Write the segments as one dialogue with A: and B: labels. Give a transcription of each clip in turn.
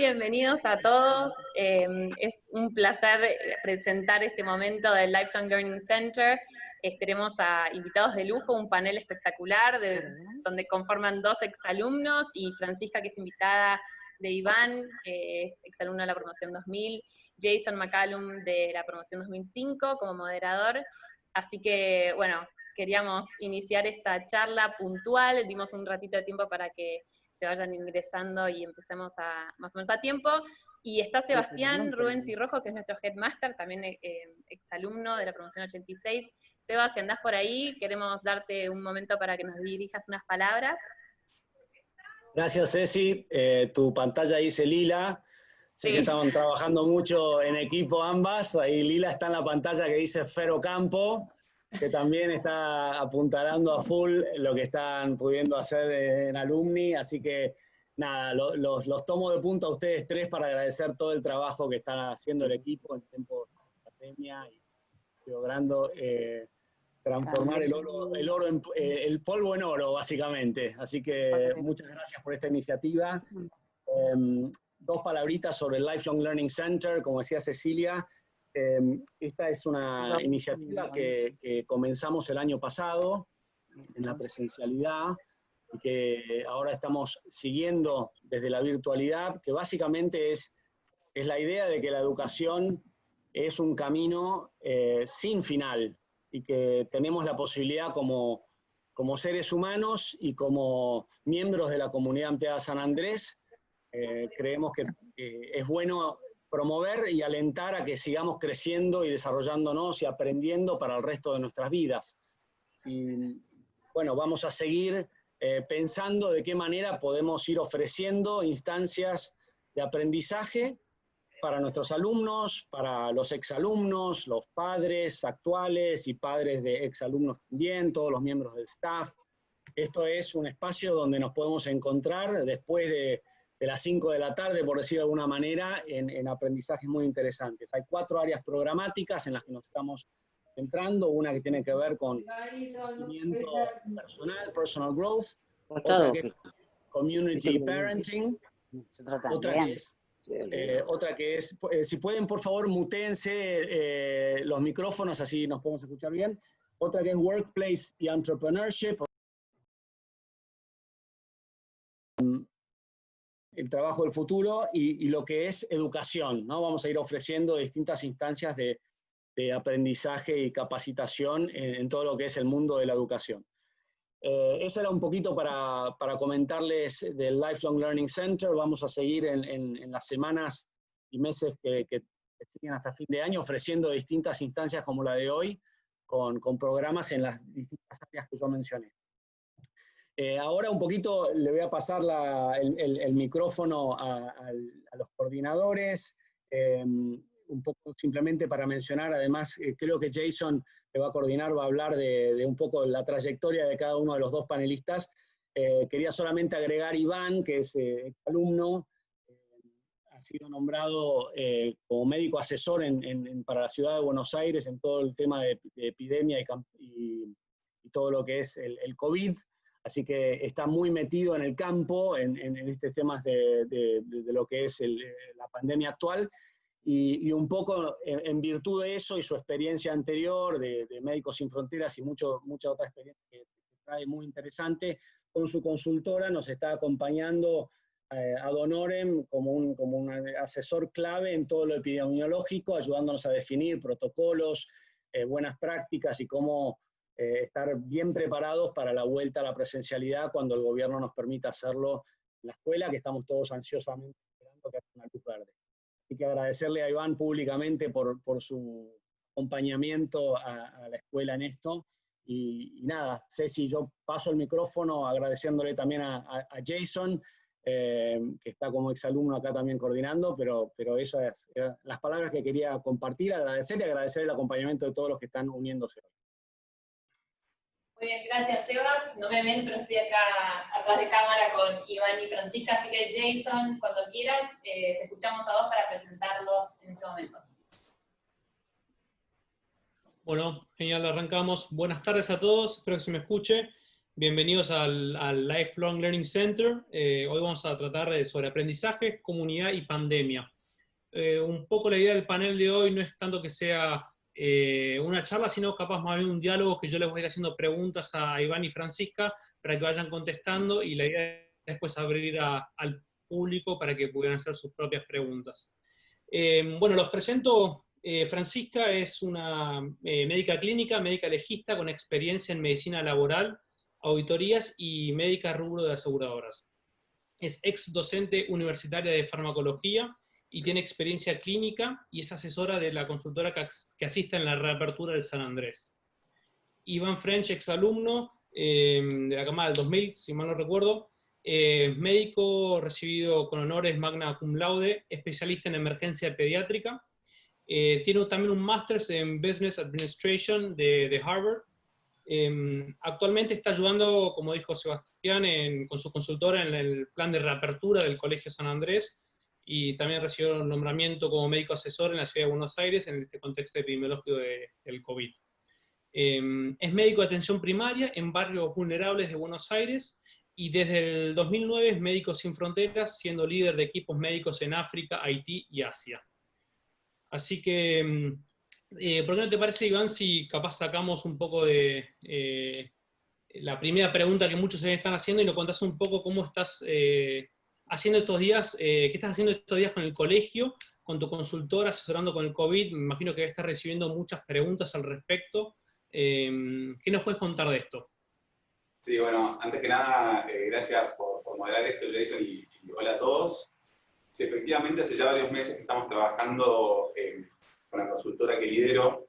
A: bienvenidos a todos. Es un placer presentar este momento del Lifelong Learning Center. Tenemos a invitados de lujo, un panel espectacular donde conforman 2 exalumnos y Francisca, que es invitada de Iván, que es exalumno de la promoción 2000, Jason McCallum de la promoción 2005 como moderador. Así que, bueno, queríamos iniciar esta charla puntual, dimos un ratito de tiempo para que se vayan ingresando y empecemos más o menos a tiempo. Y está Sebastián Rubens y Rojo, que es nuestro headmaster, también exalumno de la promoción 86. Seba, si andás por ahí, queremos darte un momento para que nos dirijas unas palabras.
B: Gracias, Ceci. Tu pantalla dice lila. Sé que estaban trabajando mucho en equipo ambas. Ahí Lila está en la pantalla que dice Fero Campo, que también está apuntalando a full lo que están pudiendo hacer en Alumni. Así que, nada, los tomo de punta a ustedes 3 para agradecer todo el trabajo que está haciendo el equipo en tiempos de pandemia y logrando transformar el polvo en oro, básicamente. Así que muchas gracias por esta iniciativa. 2 palabritas sobre el Lifelong Learning Center, como decía Cecilia. Esta es una iniciativa que comenzamos el año pasado en la presencialidad y que ahora estamos siguiendo desde la virtualidad, que básicamente es la idea de que la educación es un camino sin final y que tenemos la posibilidad como seres humanos y como miembros de la comunidad Ampliada San Andrés. Creemos que es bueno promover y alentar a que sigamos creciendo y desarrollándonos y aprendiendo para el resto de nuestras vidas. Y bueno, vamos a seguir pensando de qué manera podemos ir ofreciendo instancias de aprendizaje para nuestros alumnos, para los exalumnos, los padres actuales y padres de exalumnos también, todos los miembros del staff. Esto es un espacio donde nos podemos encontrar después de las 5 de la tarde, por decir de alguna manera, en aprendizajes muy interesantes. Hay 4 áreas programáticas en las que nos estamos centrando, una que tiene que ver con crecimiento personal, personal growth, otra que es community parenting, otra que es, si pueden por favor mutense los micrófonos, así nos podemos escuchar bien, otra que es workplace y entrepreneurship, el trabajo del futuro, y lo que es educación, ¿no? Vamos a ir ofreciendo distintas instancias de aprendizaje y capacitación en todo lo que es el mundo de la educación. Eso era un poquito para comentarles del Lifelong Learning Center. Vamos a seguir en las semanas y meses que siguen hasta fin de año ofreciendo distintas instancias como la de hoy, con programas en las distintas áreas que yo mencioné. Ahora un poquito le voy a pasar el micrófono a los coordinadores, un poco simplemente para mencionar, además creo que Jason que va a coordinar va a hablar de un poco la trayectoria de cada uno de los 2 panelistas. Quería solamente agregar Iván, que es alumno, ha sido nombrado como médico asesor para la ciudad de Buenos Aires en todo el tema de epidemia y todo lo que es el COVID. Así que está muy metido en el campo, en estos temas de lo que es la pandemia actual, y un poco en virtud de eso y su experiencia anterior de Médicos Sin Fronteras y mucha otra experiencia que trae muy interesante, con su consultora nos está acompañando ad honorem como un asesor clave en todo lo epidemiológico, ayudándonos a definir protocolos, buenas prácticas y cómo estar bien preparados para la vuelta a la presencialidad cuando el gobierno nos permita hacerlo en la escuela, que estamos todos ansiosamente esperando que haya una luz verde. Así que agradecerle a Iván públicamente por su acompañamiento a la escuela en esto. Y nada, Ceci, yo paso el micrófono agradeciéndole también a Jason, que está como exalumno acá también coordinando, pero esas eran las palabras que quería compartir, agradecer y agradecer el acompañamiento de todos los que están uniéndose hoy.
A: Muy bien, gracias Sebas. No me ven, pero estoy acá atrás de cámara con Iván y Francisca, así que Jason, cuando quieras, te escuchamos a vos para presentarlos en este momento.
C: Bueno, genial, arrancamos. Buenas tardes a todos, espero que se me escuche. Bienvenidos al Lifelong Learning Center. Hoy vamos a tratar sobre aprendizaje, comunidad y pandemia. Un poco la idea del panel de hoy no es tanto que sea una charla, sino capaz más bien un diálogo que yo les voy a ir haciendo preguntas a Iván y Francisca para que vayan contestando, y la idea es después abrir al público para que puedan hacer sus propias preguntas. Bueno, los presento. Francisca es una médica clínica, médica legista con experiencia en medicina laboral, auditorías y médica rubro de aseguradoras. Es ex docente universitaria de farmacología y tiene experiencia clínica y es asesora de la consultora que asiste en la reapertura del San Andrés. Iván French, ex alumno de la camada del 2000, si mal no recuerdo, médico recibido con honores magna cum laude, especialista en emergencia pediátrica. Tiene también un máster en Business Administration de Harvard. Actualmente está ayudando, como dijo Sebastián, con su consultora en el plan de reapertura del Colegio San Andrés, y también recibió un nombramiento como médico asesor en la ciudad de Buenos Aires en este contexto epidemiológico del COVID. Es médico de atención primaria en barrios vulnerables de Buenos Aires, y desde el 2009 es Médicos Sin Fronteras, siendo líder de equipos médicos en África, Haití y Asia. Así que, ¿por qué no te parece, Iván, si capaz sacamos un poco de la primera pregunta que muchos se están haciendo y nos contás un poco cómo estás haciendo estos días, qué estás haciendo estos días con el colegio, con tu consultora, asesorando con el COVID? Me imagino que estás recibiendo muchas preguntas al respecto. ¿Qué nos puedes contar de esto?
D: Sí, bueno, antes que nada, gracias por moderar esto, Jason, y hola a todos. Sí, efectivamente, hace ya varios meses que estamos trabajando con la consultora que lidero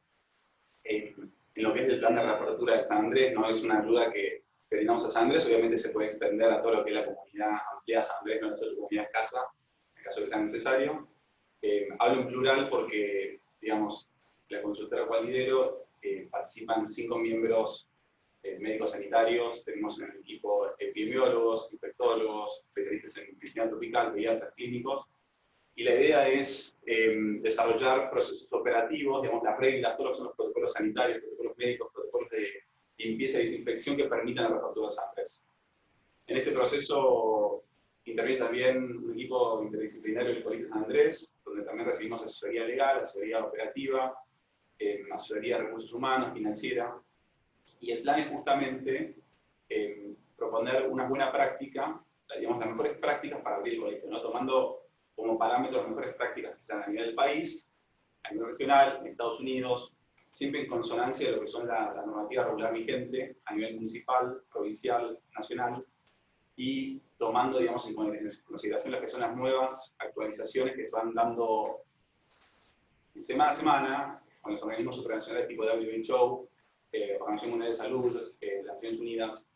D: en lo que es el plan de reapertura de San Andrés. No es una ayuda que pedimos a San Andrés, obviamente se puede extender a todo lo que es la comunidad amplia de San Andrés, no es su comunidad escasa, en caso que sea necesario. Hablo en plural porque, digamos, la consultora cual lidero participan 5 miembros médicos sanitarios, tenemos en el equipo epidemiólogos, infectólogos, especialistas en medicina tropical, pediatras, clínicos, y la idea es desarrollar procesos operativos, digamos, las reglas, todos lo que son los protocolos sanitarios, protocolos médicos, protocolos de limpieza y desinfección que permitan la reapertura de San Andrés. En este proceso interviene también un equipo interdisciplinario del Colegio San Andrés, donde también recibimos asesoría legal, asesoría operativa, asesoría de recursos humanos, financiera. Y el plan es justamente proponer una buena práctica, digamos, las mejores prácticas para abrir el colegio, ¿no? Tomando como parámetro las mejores prácticas que sean a nivel del país, a nivel regional, en Estados Unidos, siempre en consonancia de lo que son la normativa regular vigente a nivel municipal, provincial, nacional, y tomando, digamos, en consideración las que son las nuevas actualizaciones que se van dando semana a semana con los organismos supranacionales tipo WHO, Organización Mundial de Salud, las Naciones Unidas.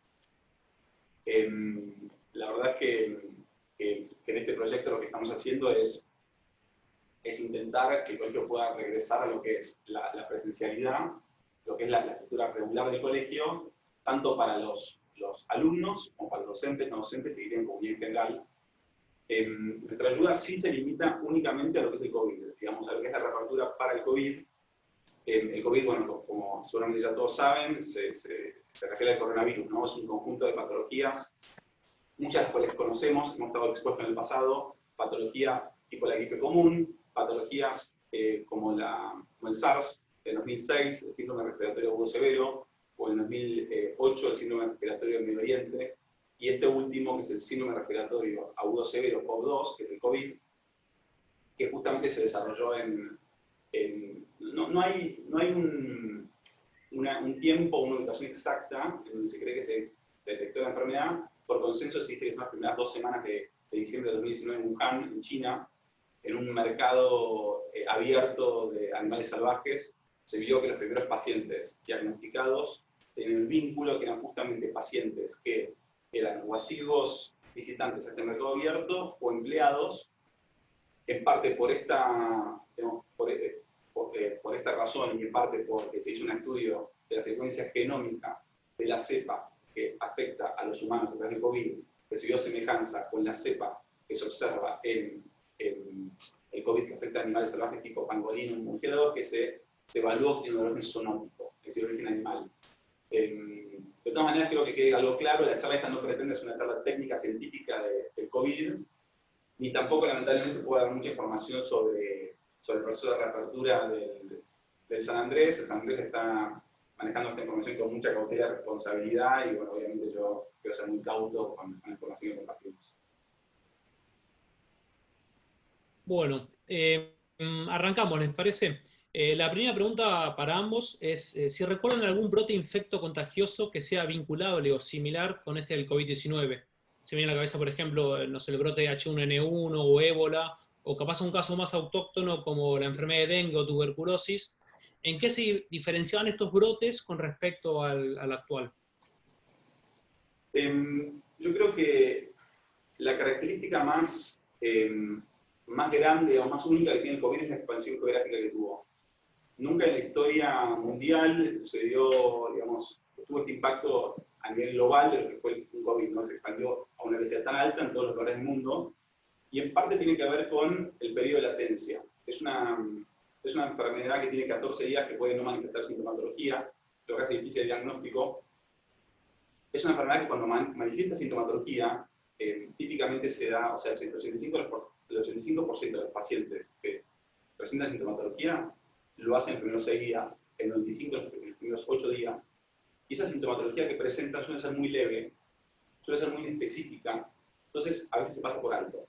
D: La verdad es que en este proyecto lo que estamos haciendo es intentar que el colegio pueda regresar a lo que es la presencialidad, lo que es la estructura regular del colegio, tanto para los alumnos como para los docentes, no docentes y bien comunidad en general. Nuestra ayuda sí se limita únicamente a lo que es el COVID, digamos, a lo que es la reapertura para el COVID. El COVID, bueno, como seguramente ya todos saben, se refiere al coronavirus, ¿no? Es un conjunto de patologías, muchas de las cuales conocemos, hemos estado expuestos en el pasado, patología tipo la gripe común, patologías como el SARS del 2006, el síndrome respiratorio agudo severo, o en 2008 el síndrome respiratorio del Medio Oriente, y este último, que es el síndrome respiratorio agudo severo COV-2, que es el COVID, que justamente se desarrolló no hay un tiempo, una ubicación exacta en donde se cree que se detectó la enfermedad. Por consenso se dice que son las primeras 2 semanas de diciembre de 2019 en Wuhan, en China, en un mercado abierto de animales salvajes. Se vio que los primeros pacientes diagnosticados tenían el vínculo, que eran justamente pacientes que eran o asiduos visitantes a este mercado abierto o empleados, en parte por esta, digamos, por esta razón, y en parte porque se hizo un estudio de la secuencia genómica de la cepa que afecta a los humanos a través del COVID, que se vio semejanza con la cepa que se observa en el COVID que afecta a animales salvajes tipo pangolino y murciélago, que se evaluó en el origen zoonótico, es decir, origen animal. De todas maneras, creo que quede algo claro, la charla esta no pretende ser una charla técnica, científica del COVID, ni tampoco, lamentablemente, puedo dar mucha información sobre el proceso de reapertura del San Andrés. El San Andrés está manejando esta información con mucha cautela y responsabilidad, y bueno, obviamente yo quiero ser muy cauto con la información que compartimos.
C: Bueno, arrancamos, ¿les parece? La primera pregunta para ambos es si recuerdan algún brote infecto contagioso que sea vinculable o similar con este del COVID-19. Se me viene a la cabeza, por ejemplo, no sé, el brote de H1N1 o ébola, o capaz un caso más autóctono como la enfermedad de dengue o tuberculosis. ¿En qué se diferenciaban estos brotes con respecto al actual?
D: Yo creo que la característica más grande o más única que tiene el COVID es la expansión geográfica que tuvo. Nunca en la historia mundial sucedió, digamos, tuvo este impacto a nivel global de lo que fue un COVID, ¿no? Se expandió a una velocidad tan alta en todos los lugares del mundo, y en parte tiene que ver con el periodo de latencia. Es una enfermedad que tiene 14 días, que puede no manifestar sintomatología, lo que hace difícil el diagnóstico. Es una enfermedad que cuando manifiesta sintomatología, típicamente se da, o sea, el 85% de los pacientes que presentan sintomatología lo hacen en los primeros 6 días, el 95% en los primeros 8 días, y esa sintomatología que presentan suele ser muy leve, suele ser muy inespecífica, entonces a veces se pasa por alto.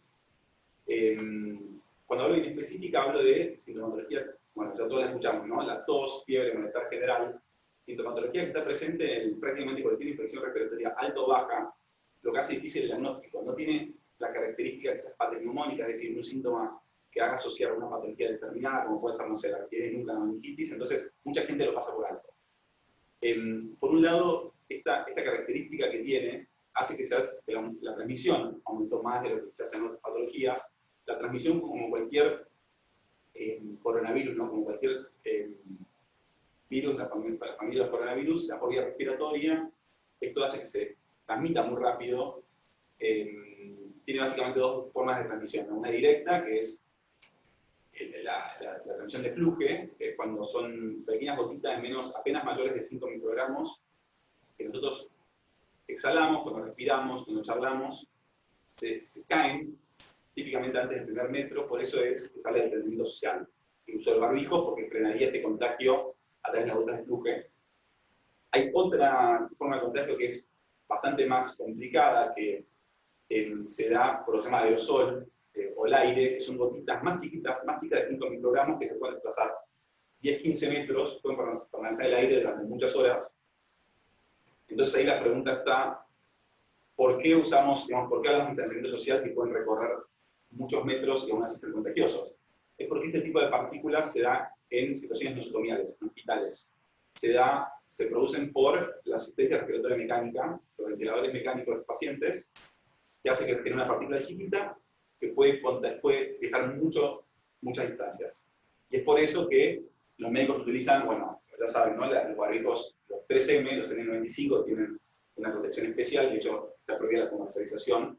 D: Cuando hablo de inespecífica, hablo de sintomatología, bueno, ya todos la escuchamos, ¿no? La tos, fiebre, malestar general, sintomatología que está presente en prácticamente cualquier infección respiratoria alta o baja, lo que hace difícil el diagnóstico. No tiene la característica de esas patognomónicas, es decir, un síntoma que haga asociar una patología determinada, como puede ser, no sé, la bacteria nunca la meningitis, entonces mucha gente lo pasa por alto. Por un lado, esta característica que tiene hace que la transmisión aumentó más de lo que se hace en otras patologías. La transmisión, como cualquier coronavirus, ¿no? Como cualquier virus, la familia de los coronavirus, la por vía respiratoria, esto hace que se transmita muy rápido. Tiene básicamente 2 formas de transmisión, ¿no? Una directa, que es la transmisión de fluje, que es cuando son pequeñas gotitas de apenas mayores de 5 microgramos, que nosotros exhalamos, cuando respiramos, cuando charlamos, se caen típicamente antes del primer metro, por eso es que sale del entendimiento social. El uso del barbijo, porque frenaría este contagio a través de las gotas de fluje. Hay otra forma de contagio que es bastante más complicada, que se da por lo que se llama aerosol, o el aire, que son gotitas más chicas de 5 microgramos, que se pueden desplazar 10-15 metros, pueden permanecer en el aire durante muchas horas. Entonces ahí la pregunta está, ¿por qué hablamos de distanciamiento social si pueden recorrer muchos metros y aún así ser contagiosos? Es porque este tipo de partículas se da en situaciones nosocomiales, en hospitales. Se producen por la asistencia respiratoria mecánica, los ventiladores mecánicos de los pacientes, que hace que tenga una partícula chiquita que puede dejar muchas distancias. Y es por eso que los médicos utilizan, bueno, ya saben, ¿no? Los barbijos, los 3M, los N95, tienen una protección especial, de hecho, está prohibida la comercialización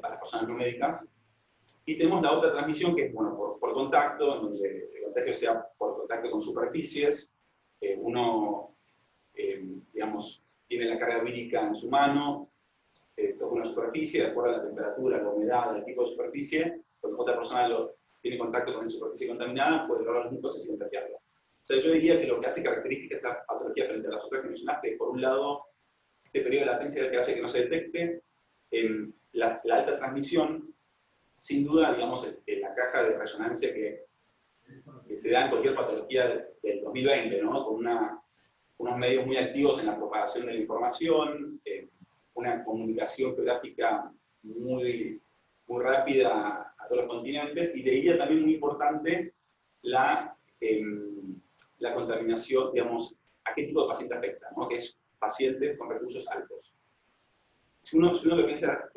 D: para las personas no médicas. Y tenemos la otra transmisión, que es, bueno, por contacto, en donde el contagio sea por contacto con superficies. Uno, digamos, tiene la carga vírica en su mano, toca una superficie, de acuerdo a la temperatura, la humedad, el tipo de superficie, cuando otra persona tiene contacto con una superficie contaminada, puede agarrar las mucosas y contagiarla. O sea, yo diría que lo que hace característica esta patología frente a las otras que mencionaste es, por un lado, este periodo de latencia que hace que no se detecte, la alta transmisión, sin duda, digamos, la caja de resonancia que se da en cualquier patología del 2020, ¿no? Con unos medios muy activos en la propagación de la información, una comunicación geográfica muy rápida a todos los continentes, y de ella también muy importante la contaminación, digamos, a qué tipo de paciente afecta, ¿no? Que es pacientes con recursos altos. Si uno lo piensa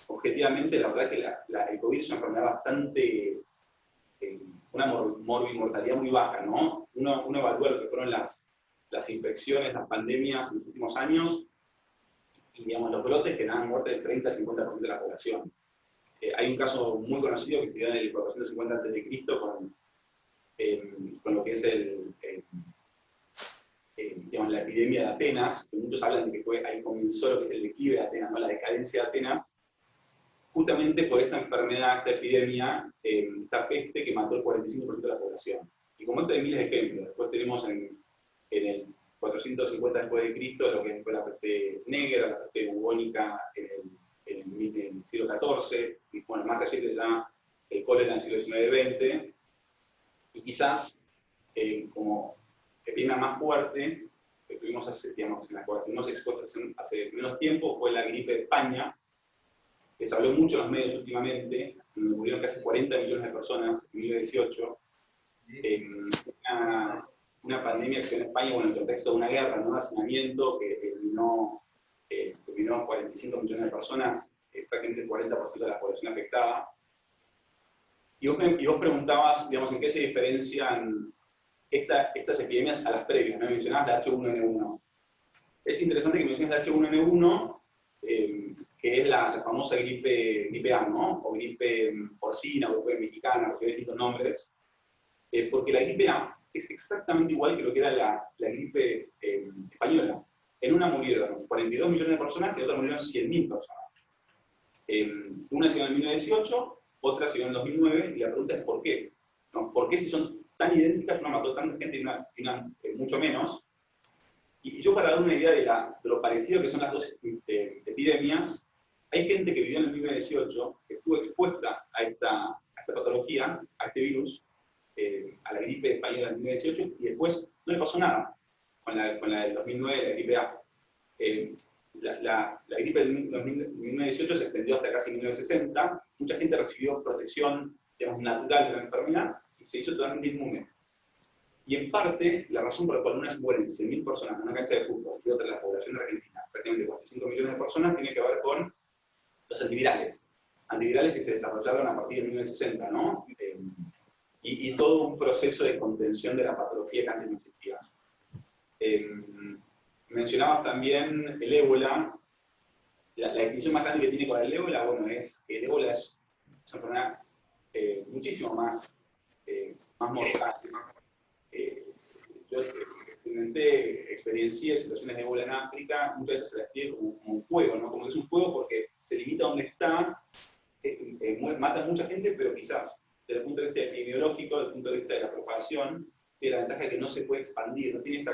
D: objetivamente, la verdad que el COVID es una enfermedad bastante, una morbimortalidad muy baja, ¿no? Uno evalúa lo que fueron las infecciones, las pandemias en los últimos años, y digamos, los brotes que dan muerte del 30-50% de la población. Hay un caso muy conocido que se dio en el 450 a.C. con lo que es digamos, la epidemia de Atenas, que muchos hablan de que fue ahí comenzó lo que es el declive de Atenas, ¿no? La decadencia de Atenas, justamente por esta enfermedad, esta epidemia, esta peste que mató el 45% de la población. Y como esto hay miles de ejemplos, después tenemos en el 450 después de Cristo lo que fue la peste negra, la peste bubónica en el siglo XIV, y bueno, más reciente ya el cólera en el siglo XIX-XX, y quizás como epidemia más fuerte que tuvimos hace, digamos, en la cual tuvimos expuestos hace menos tiempo fue la gripe de España, que se habló mucho en los medios últimamente, donde murieron casi 40 millones de personas en 2018. Una pandemia que fue en España, bueno, en el contexto de una guerra, ¿no? Un hacinamiento que eliminó 45 millones de personas, prácticamente el 40% de la población afectada. Y vos preguntabas, digamos, en qué se diferencian estas epidemias a las previas, ¿no? Mencionabas la H1N1. Es interesante que menciones la H1N1, que es la famosa gripe A, ¿no? O gripe porcina, o gripe mexicana, o distintos nombres, porque la gripe A es exactamente igual que lo que era la gripe española. En una murieron 42 millones de personas y en otra murieron 100.000 personas. Una se dio en 1918, otra se dio en 2009, y la pregunta es ¿por qué? ¿No? ¿Por qué si son tan idénticas, una mató tanta gente y una mucho menos? Y yo para dar una idea de lo parecido que son las dos epidemias, hay gente que vivió en el 1918, que estuvo expuesta a esta patología, a este virus, a la gripe española del 1918, y después no le pasó nada con la del 2009, la gripe A. La gripe del 1918 se extendió hasta casi 1960, mucha gente recibió protección, digamos, natural de la enfermedad y se hizo totalmente inmune. Y en parte, la razón por la cual unas mueren 100.000 personas en una cancha de fútbol y otra en la población argentina, prácticamente 45 millones de personas, tiene que ver con los antivirales. Antivirales que se desarrollaron a partir de 1960, ¿no? Y todo un proceso de contención de la patología que antes no existía. Mencionabas también el ébola. La distinción más grande que tiene con el ébola, bueno, es que el ébola es una enfermedad muchísimo más mortal. Yo experiencié situaciones de ébola en África, muchas veces se las describe como un fuego, ¿no? Como que es un fuego porque se limita a donde está, mata a mucha gente, pero quizás desde el punto de vista epidemiológico, desde el punto de vista de la propagación, tiene la ventaja de que no se puede expandir, no tiene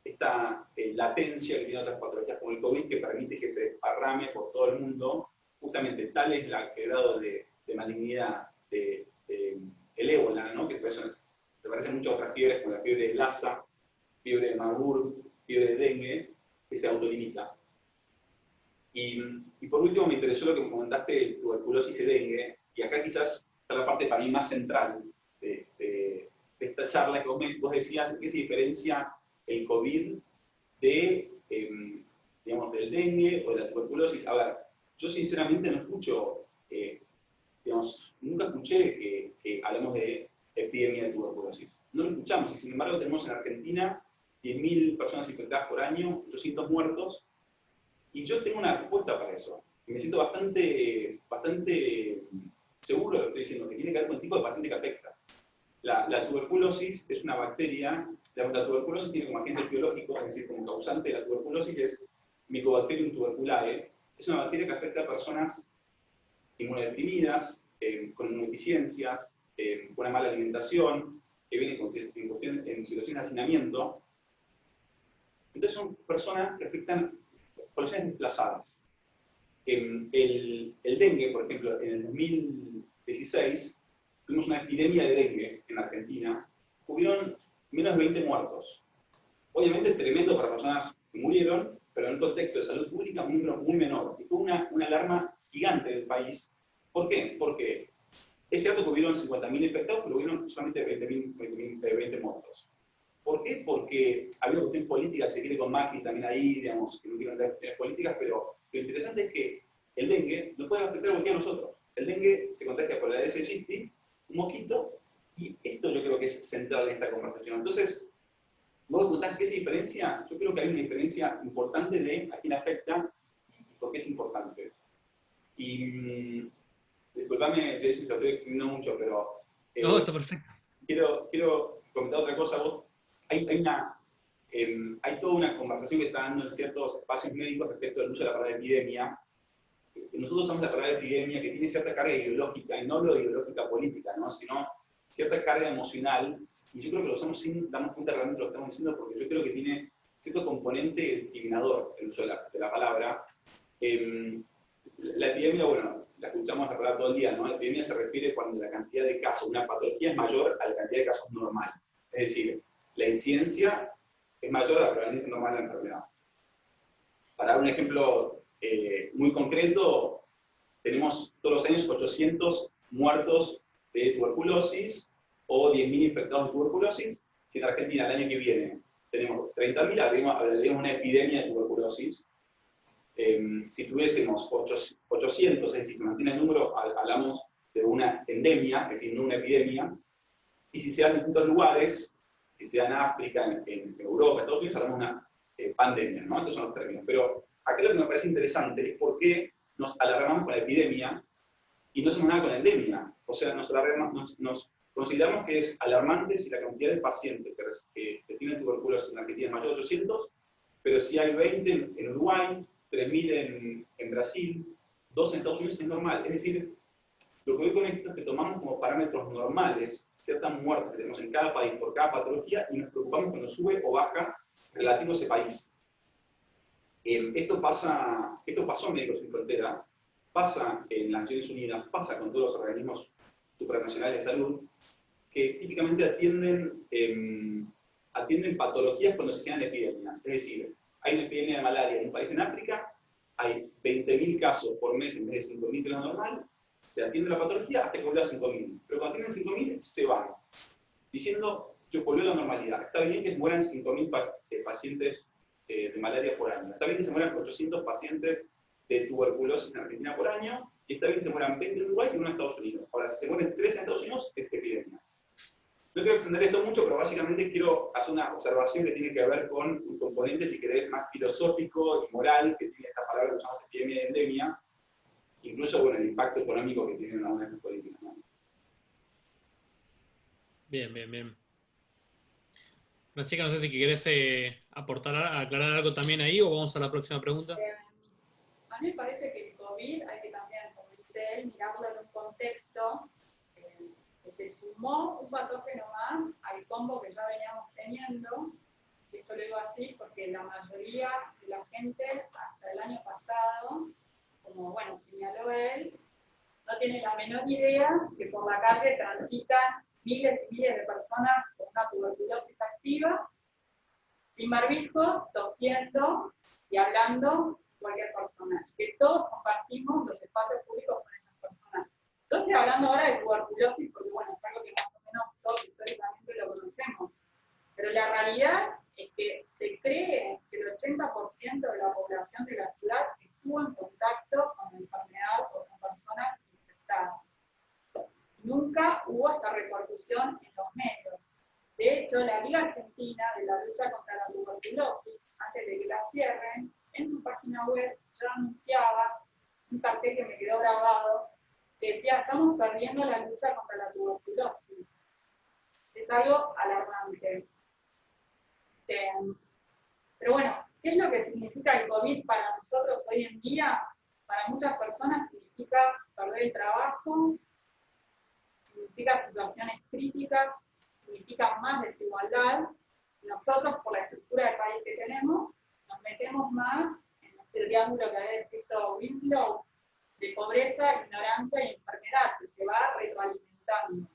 D: esta latencia que tiene otras patologías como el COVID, que permite que se desparrame por todo el mundo. Justamente tal es el grado de malignidad del ébola, ¿no? Que se parecen mucho a otras fiebres, como la fiebre de Lassa, fiebre de Marburg, fiebre de dengue, que se autolimita. Y por último me interesó lo que me comentaste de tuberculosis y dengue, y acá quizás está la parte para mí más central de esta charla, que vos decías en qué se diferencia el COVID digamos, del dengue o de la tuberculosis. A ver, yo sinceramente no escucho, digamos, nunca escuché que hablemos de epidemia de tuberculosis. No lo escuchamos, y sin embargo tenemos en Argentina 10.000 personas infectadas por año, 800 muertos, y yo tengo una respuesta para eso. Y me siento bastante seguro de lo que estoy diciendo, que tiene que ver con el tipo de paciente que afecta. La tuberculosis es una bacteria, la tuberculosis tiene como agente biológico, es decir, como causante de la tuberculosis es Mycobacterium tuberculae. Es una bacteria que afecta a personas inmunodeprimidas, con inmunodeficiencias, con una mala alimentación, que vienen en situaciones de hacinamiento. Entonces son personas que afectan poblaciones desplazadas. El dengue, por ejemplo, en el 2016 tuvimos una epidemia de dengue en Argentina, hubieron menos de 20 muertos. Obviamente tremendo para personas que murieron, pero en un contexto de salud pública un número muy menor. Y fue una alarma gigante del país. ¿Por qué? Porque es cierto que hubieron 50.000 infectados, pero hubieron solamente 20 muertos. ¿Por qué? Porque había una cuestión política, se quiere con Macri también ahí, digamos, que no quieren dar cuestiones políticas, pero lo interesante es que el dengue no puede afectar a cualquiera de nosotros. El dengue se contagia por la Aedes aegypti, un mosquito, y esto yo creo que es central en esta conversación. Entonces, vos preguntás qué se diferencia. Yo creo que hay una diferencia importante de a quién afecta y por qué es importante. Y disculpame, Jason, si lo estoy extendiendo mucho, pero
C: no, está perfecto.
D: Quiero comentar otra cosa. Hay hay toda una conversación que está dando en ciertos espacios médicos respecto al uso de la palabra epidemia. Nosotros usamos la palabra epidemia que tiene cierta carga ideológica, y no lo ideológica política, ¿no? Sino cierta carga emocional, y yo creo que lo usamos sin darnos cuenta realmente de lo que estamos diciendo, porque yo creo que tiene cierto componente discriminador el uso de la palabra. La epidemia, bueno, la escuchamos la palabra todo el día, ¿no? La epidemia se refiere cuando la cantidad de casos, una patología es mayor a la cantidad de casos normal. Es decir, la incidencia es mayor a la prevalencia normal de la enfermedad. Para dar un ejemplo muy concreto, tenemos todos los años 800 muertos de tuberculosis o 10.000 infectados de tuberculosis. Si en Argentina el año que viene tenemos 30.000, hablaríamos de una epidemia de tuberculosis. Si tuviésemos 800, es decir, se mantiene el número, hablamos de una endemia, es decir, no una epidemia. Y si se dan en distintos lugares, si se da en África, en Europa, Estados Unidos, hablamos de una pandemia, ¿no? Estos son los términos. Pero acá lo que me parece interesante es por qué nos alarmamos con la epidemia y no hacemos nada con la endemia. O sea, nos consideramos que es alarmante si la cantidad de pacientes que tienen tuberculosis en Argentina es mayor de 800, pero si hay 20 en Uruguay, 3.000 en Brasil, 2 en Estados Unidos, es normal. Es decir, lo que voy con esto es que tomamos como parámetros normales ciertas muertes que tenemos en cada país por cada patología y nos preocupamos cuando sube o baja relativo a ese país. Esto pasó en Médicos Sin Fronteras, pasa en las Naciones Unidas, pasa con todos los organismos supranacionales de salud, que típicamente atienden patologías cuando se generan epidemias. Es decir, hay una epidemia de malaria en un país en África, hay 20.000 casos por mes en vez de 5.000 que es lo normal, se atiende la patología hasta que vuelve a 5.000. Pero cuando tienen 5.000, se van, diciendo que volvió a la normalidad. Está bien que mueran 5.000 pacientes de malaria por año. Está bien que se mueran 800 pacientes de tuberculosis en Argentina por año, y está bien que se mueran 20 en Uruguay y 1 en Estados Unidos. Ahora, si se mueren 3 en Estados Unidos, es epidemia. No quiero extender esto mucho, pero básicamente quiero hacer una observación que tiene que ver con un componente, si querés, más filosófico y moral que tiene esta palabra que llamamos epidemia y endemia, incluso bueno, el impacto económico que tienen algunas de estas políticas, ¿no?
C: Bien, bien, bien. Francisca, no sé si querés aclarar algo también ahí o vamos a la próxima pregunta.
E: A mí me parece que el COVID hay que también, como dice él, mirarlo en un contexto que se sumó un patógeno más al combo que ya veníamos teniendo. Y esto lo digo así porque la mayoría de la gente hasta el año pasado, como bueno, señaló él, no tiene la menor idea que por la calle transitan miles y miles de personas con una tuberculosis activa, sin barbijo, tosiendo y hablando cualquier persona. Y que todos compartimos los espacios públicos con esas personas. Yo estoy hablando ahora de tuberculosis porque, bueno, es algo que más o menos todos históricamente lo conocemos. Pero la realidad es que se cree que el 80% de la población de la ciudad estuvo en contacto con la enfermedad o con personas infectadas. Nunca hubo esta repercusión en los medios. De hecho, la Liga Argentina de la Lucha contra la Tuberculosis, antes de que la cierren, en su página web ya anunciaba un cartel que me quedó grabado, que decía: estamos perdiendo la lucha contra la tuberculosis. Es algo alarmante. Pero bueno, ¿qué es lo que significa el COVID para nosotros hoy en día? Para muchas personas significa perder el trabajo, significa situaciones críticas, significa más desigualdad. Nosotros, por la estructura del país que tenemos, nos metemos más en este triángulo que había descrito Winslow, de pobreza, ignorancia y enfermedad, que se va retroalimentando.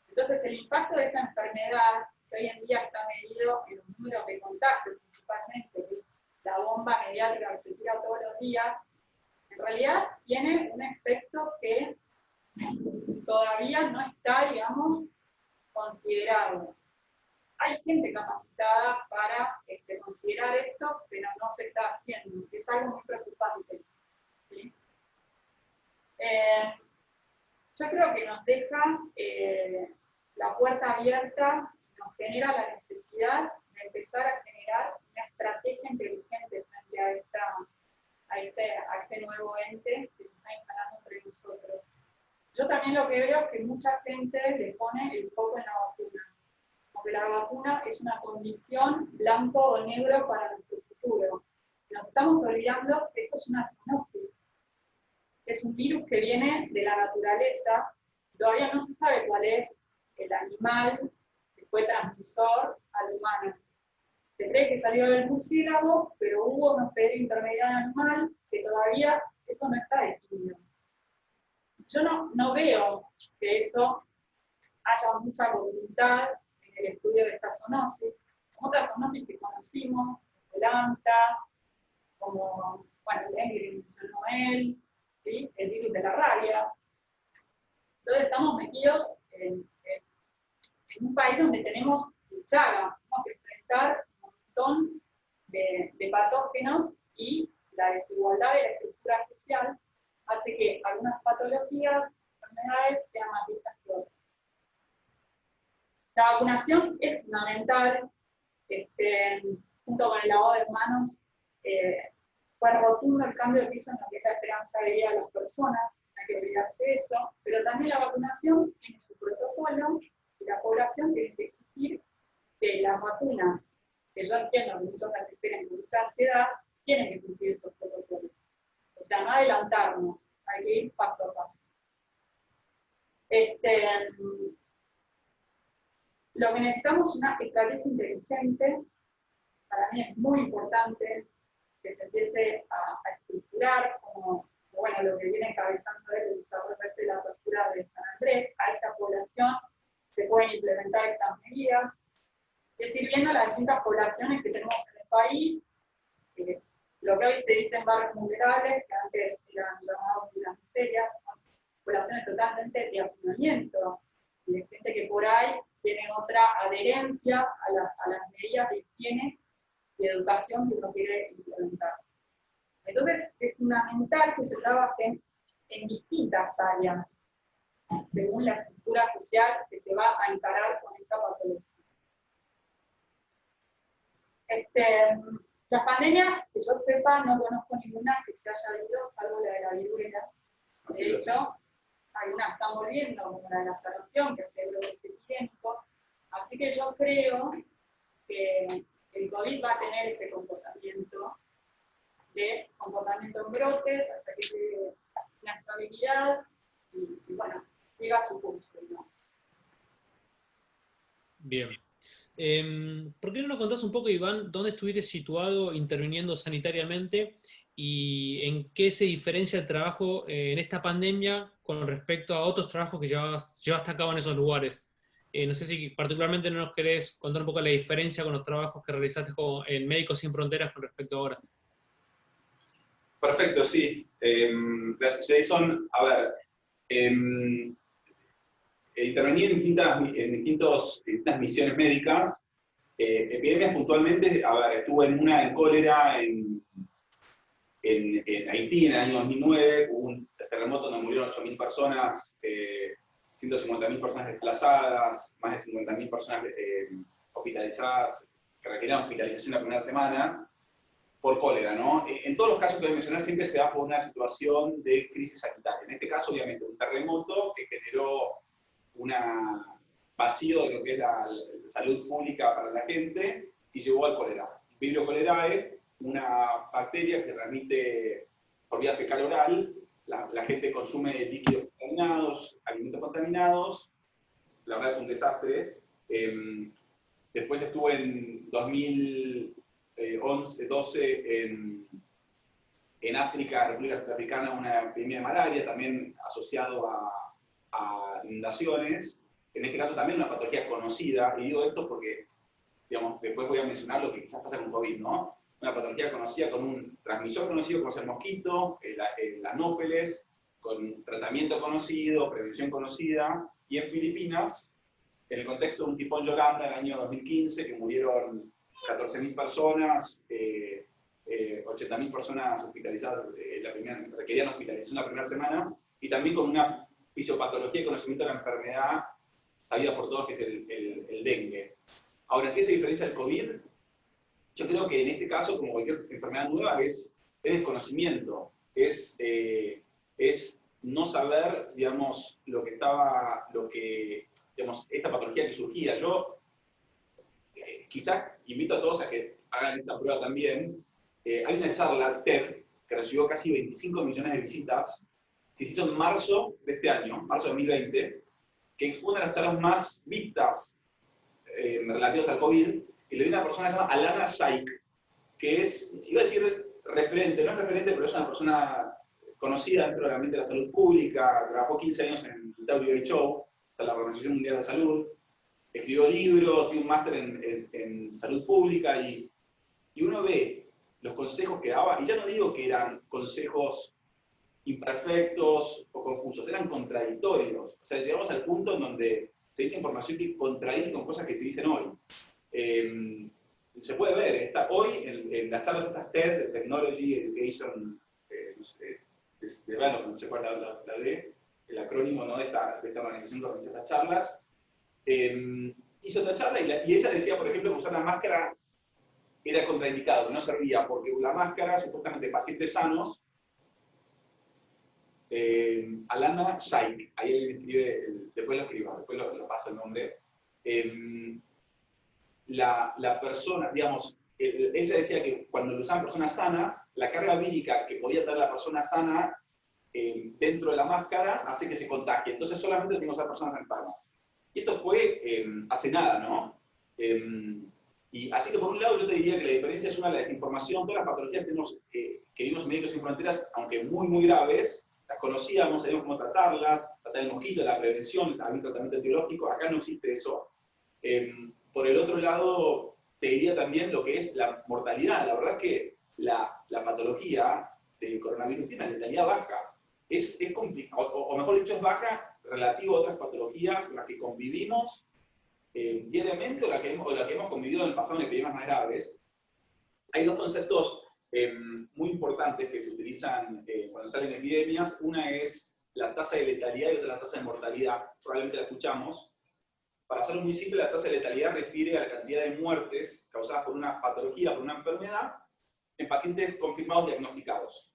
E: Entonces, el impacto de esta enfermedad, que hoy en día está medido en los números de contagios, principalmente, que es la bomba mediática que se tira todos los días, en realidad tiene un efecto que todavía no está, digamos, considerado. Hay gente capacitada para considerar esto, pero no se está haciendo, que es algo muy preocupante. ¿Sí? Yo creo que nos deja la puerta abierta, nos genera la necesidad de empezar a generar una estrategia inteligente frente a este nuevo ente que se está instalando entre nosotros. Yo también lo que veo es que mucha gente le pone el foco en la vacuna. Como que la vacuna es una condición blanco o negro para nuestro futuro. Nos estamos olvidando que esto es una zoonosis. Es un virus que viene de la naturaleza. Todavía no se sabe cuál es el animal que fue transmisor al humano. Se cree que salió del murciélago, pero hubo un hospedero intermediario animal que todavía eso no está definido. Yo no veo que eso haya mucha voluntad en el estudio de esta zoonosis, como otras zoonosis que conocimos, el ANTA, como, bueno, el dengue que mencionó él, ¿sí? El virus de la rabia. Entonces estamos metidos en un país donde tenemos chagas, tenemos que enfrentar un montón de patógenos y la desigualdad de la estructura social hace que algunas patologías, enfermedades sean más vistas que otras. La vacunación es fundamental, junto con el lavado de manos, fue rotundo el cambio de piso en lo que es la esperanza de vida de las personas, no hay que olvidarse de eso, pero también la vacunación tiene su protocolo y la población tiene que exigir que las vacunas, que yo entiendo que muchos las esperan con mucha ansiedad, tienen que cumplir esos protocolos. O sea, no adelantarnos, hay que ir paso a paso. Lo que necesitamos es una estrategia inteligente, para mí es muy importante que se empiece a estructurar, como bueno, lo que viene encabezando el desarrollo de la apertura de San Andrés, a esta población se pueden implementar estas medidas, es ir viendo las distintas poblaciones que tenemos en el país, lo que hoy se dicen barrios vulnerables, que antes eran llamados villas miserias, poblaciones totalmente de hacinamiento, y de gente que por ahí tiene otra adherencia a las medidas de higiene y educación que uno quiere implementar. Entonces, es fundamental que se trabaje en distintas áreas, según la estructura social que se va a encarar con esta patología. Las pandemias, que yo sepa, no conozco ninguna que se haya ido, salvo la de la viruela. De hecho, algunas están volviendo, como la de la sarampión, que hace brotes epidémicos. Así que yo creo que el COVID va a tener ese comportamiento en brotes, hasta que llegue una estabilidad y bueno, llega a su curso, ¿no?
C: Bien. ¿Por qué no nos contás un poco, Iván, dónde estuviste situado interviniendo sanitariamente y en qué se diferencia el trabajo en esta pandemia con respecto a otros trabajos que llevaste a cabo en esos lugares? No sé si particularmente no nos querés contar un poco la diferencia con los trabajos que realizaste en Médicos Sin Fronteras con respecto a ahora.
D: Perfecto, sí. Gracias, Jason. A ver, intervení en distintas misiones médicas. Epidemias puntualmente, a ver, estuve en una en cólera en Haití en el año 2009, hubo un terremoto donde murieron 8.000 personas, 150.000 personas desplazadas, más de 50.000 personas hospitalizadas, que requerían hospitalización la primera semana, por cólera, ¿no? En todos los casos que voy a mencionar siempre se da por una situación de crisis sanitaria. En este caso, obviamente, un terremoto que generó un vacío de lo que es la salud pública para la gente y llevó al cólera. Vibrio cholerae, una bacteria que se transmite por vía fecal oral, la gente consume líquidos contaminados, alimentos contaminados, la verdad es un desastre. Después estuve en 2012 en África, República Centroafricana, una epidemia de malaria, también asociado a inundaciones. En este caso también una patología conocida, y digo esto porque, digamos, después voy a mencionar lo que quizás pasa con COVID, ¿no? Una patología conocida con un transmisor conocido como es el mosquito, el anófeles, con tratamiento conocido, prevención conocida, y en Filipinas, en el contexto de un tifón Yolanda en el año 2015, que murieron 14.000 personas, 80.000 personas hospitalizadas, requerían hospitalización la primera semana, y también con una fisiopatología y conocimiento de la enfermedad sabida por todos, que es el dengue. Ahora, ¿qué se diferencia del COVID? Yo creo que en este caso, como cualquier enfermedad nueva, es desconocimiento, es no saber, digamos, digamos, esta patología que surgía. Yo quizás invito a todos a que hagan esta prueba también. Hay una charla TED que recibió casi 25 millones de visitas, que se hizo en marzo de este año, marzo de 2020, que fue una de las charlas más vistas relativas al COVID, y le dio una persona que se llama Alana Shaikh, que es, iba a decir referente, no es referente, pero es una persona conocida dentro del ambiente de la salud pública, trabajó 15 años en el WHO, la Organización Mundial de la Salud, escribió libros, tiene un máster en salud pública, y uno ve los consejos que daba, y ya no digo que eran consejos imperfectos o confusos, eran contradictorios. O sea, llegamos al punto en donde se dice información que contradice con cosas que se dicen hoy. Se puede ver, hoy en las charlas estas TED, de Technology Education, no sé cuál es la D, el acrónimo, ¿no?, de esta organización que organiza estas charlas, hizo esta charla y ella decía, por ejemplo, que usar la máscara era contraindicado, que no servía, porque la máscara, supuestamente pacientes sanos, Alana Shaikh, ahí él escribe, después lo escribo, después lo paso el nombre, la persona, digamos, ella decía que cuando lo usaban personas sanas, la carga vírica que podía tener la persona sana dentro de la máscara hace que se contagie, entonces solamente lo tenemos a personas enfermas. Y esto fue hace nada, ¿no? Y así que por un lado yo te diría que la diferencia es una de la desinformación. Todas las patologías que vimos en Médicos Sin Fronteras, aunque muy, muy graves, las conocíamos, sabíamos cómo tratarlas, tratar el mosquito, la prevención, había tratamiento etiológico, acá no existe eso. Por el otro lado, te diría también lo que es la mortalidad. La verdad es que la patología del coronavirus tiene una letalidad baja. Es complicado, o mejor dicho, es baja relativo a otras patologías con las que convivimos diariamente o la que hemos convivido en el pasado en epidemias más graves. Hay dos conceptos muy importantes que se utilizan cuando salen epidemias. Una es la tasa de letalidad y otra la tasa de mortalidad. Probablemente la escuchamos. Para hacerlo muy simple, la tasa de letalidad refiere a la cantidad de muertes causadas por una patología, por una enfermedad, en pacientes confirmados diagnosticados.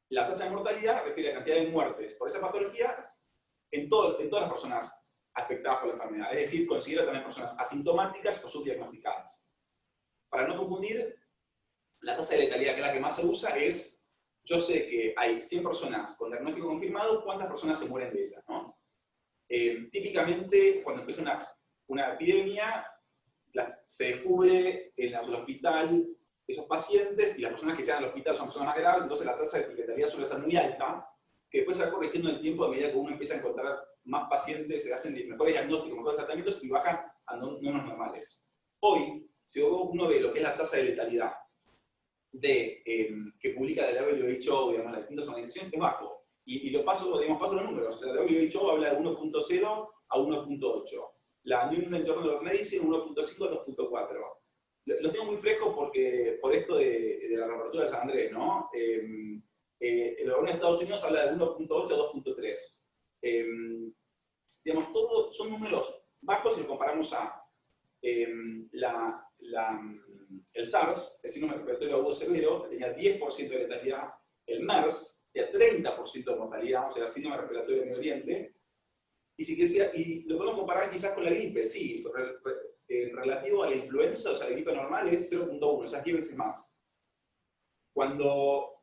D: La tasa de mortalidad refiere a la cantidad de muertes por esa patología en todas las personas afectadas por la enfermedad. Es decir, considera también personas asintomáticas o subdiagnosticadas. Para no confundir, la tasa de letalidad, que es la que más se usa, es, yo sé que hay 100 personas con diagnóstico confirmado, ¿cuántas personas se mueren de esas, ¿no? Típicamente, cuando empieza una epidemia, se descubre en el hospital esos pacientes, y las personas que llegan al hospital son personas más graves, entonces la tasa de letalidad suele ser muy alta, que después se va corrigiendo en el tiempo a medida que uno empieza a encontrar más pacientes, se hacen mejores diagnósticos, mejores tratamientos y bajan a números normales. Hoy, si uno ve lo que es la tasa de letalidad que publica la WHO, digamos, las distintas organizaciones, es bajo. Y lo paso los números. O sea, la WHO habla de 1.0 a 1.8. La New England Journal of Medicine, 1.5 a 2.4. Los tengo muy frescos por esto de la reapertura de San Andrés, ¿no? El gobierno de Estados Unidos habla de 1.8 a 2.3. Digamos, todos son números bajos si lo comparamos a el SARS, el síndrome respiratorio agudo severo, que tenía 10% de letalidad, el MERS, tenía 30% de mortalidad, o sea, el síndrome respiratorio de Medio Oriente, y lo podemos comparar quizás con la gripe, sí, relativo a la influenza, o sea, la gripe normal es 0.1, o sea, 10 veces más. Cuando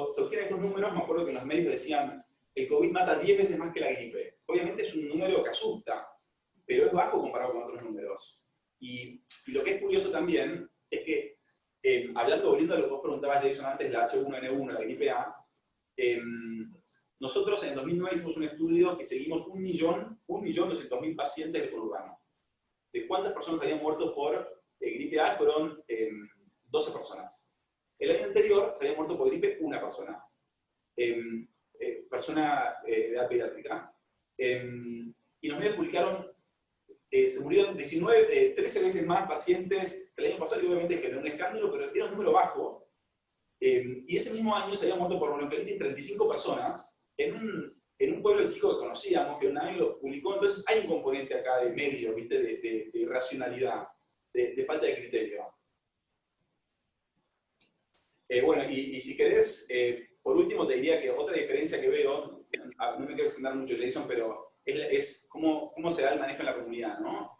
D: surgieron estos números, me acuerdo que en los medios decían, el COVID mata 10 veces más que la gripe. Obviamente es un número que asusta, pero es bajo comparado con otros números. Y lo que es curioso también es que, volviendo a lo que vos preguntabas, Jason, antes, la H1N1, la gripe A, nosotros en el 2009 hicimos un estudio que seguimos 1.200.000 pacientes del conurbano. ¿De cuántas personas habían muerto por gripe A? Fueron 12 personas. El año anterior se había muerto por gripe una persona. Persona de edad pediátrica. Y los medios publicaron, se murieron 13 veces más pacientes que el año pasado, y obviamente generó un escándalo, pero era un número bajo. Y ese mismo año se había muerto por bronquiolitis 35 personas en un pueblo chico que conocíamos, que una vez lo publicó. Entonces hay un componente acá de medio, ¿viste? De irracionalidad, de falta de criterio. Bueno, y si querés, por último te diría que otra diferencia que veo, no me quiero extender mucho, Jason, pero es cómo se da el manejo en la comunidad, ¿no?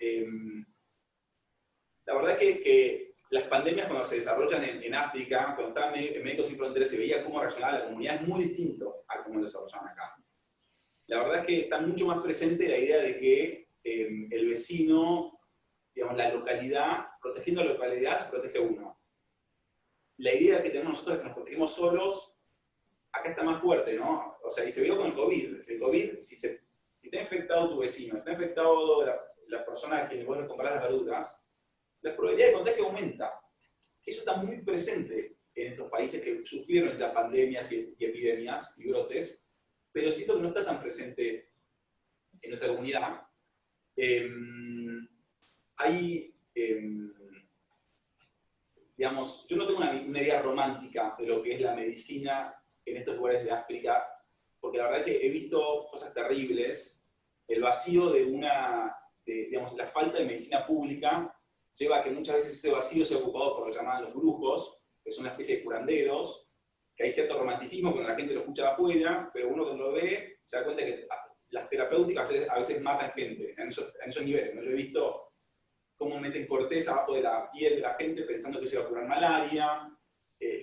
D: La verdad que las pandemias cuando se desarrollan en África, cuando estaban en Médicos Sin Fronteras, se veía cómo reaccionaba la comunidad, es muy distinto a cómo lo desarrollaban acá. La verdad es que está mucho más presente la idea de que el vecino, digamos, la localidad, protegiendo la localidad se protege uno. La idea que tenemos nosotros de que nos protegemos solos, acá está más fuerte, ¿no? O sea, y se vio con el COVID. El COVID, si te ha infectado tu vecino, si te ha infectado la persona a quien vos le comprás las verduras, la probabilidad de contagio aumenta. Eso está muy presente en estos países que sufrieron ya pandemias y epidemias y brotes, pero siento que no está tan presente en nuestra comunidad. Digamos, yo no tengo una idea romántica de lo que es la medicina en estos lugares de África, porque la verdad es que he visto cosas terribles. El vacío digamos, la falta de medicina pública lleva a que muchas veces ese vacío sea ocupado por lo que llaman los brujos, que son una especie de curanderos, que hay cierto romanticismo cuando la gente lo escucha de afuera, pero uno cuando lo ve se da cuenta que las terapéuticas a veces matan gente en esos niveles, ¿no? Yo he visto cómo meten corteza abajo de la piel de la gente pensando que se va a curar malaria.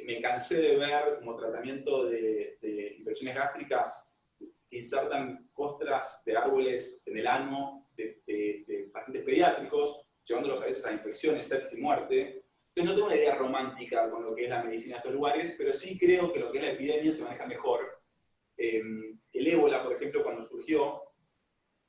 D: Me cansé de ver como tratamiento de infecciones gástricas que insertan costras de árboles en el ano de pacientes pediátricos, llevándolos a veces a infecciones, sepsis y muerte. Entonces no tengo una idea romántica con lo que es la medicina de estos lugares, pero sí creo que lo que es la epidemia se maneja mejor. El ébola, por ejemplo, cuando surgió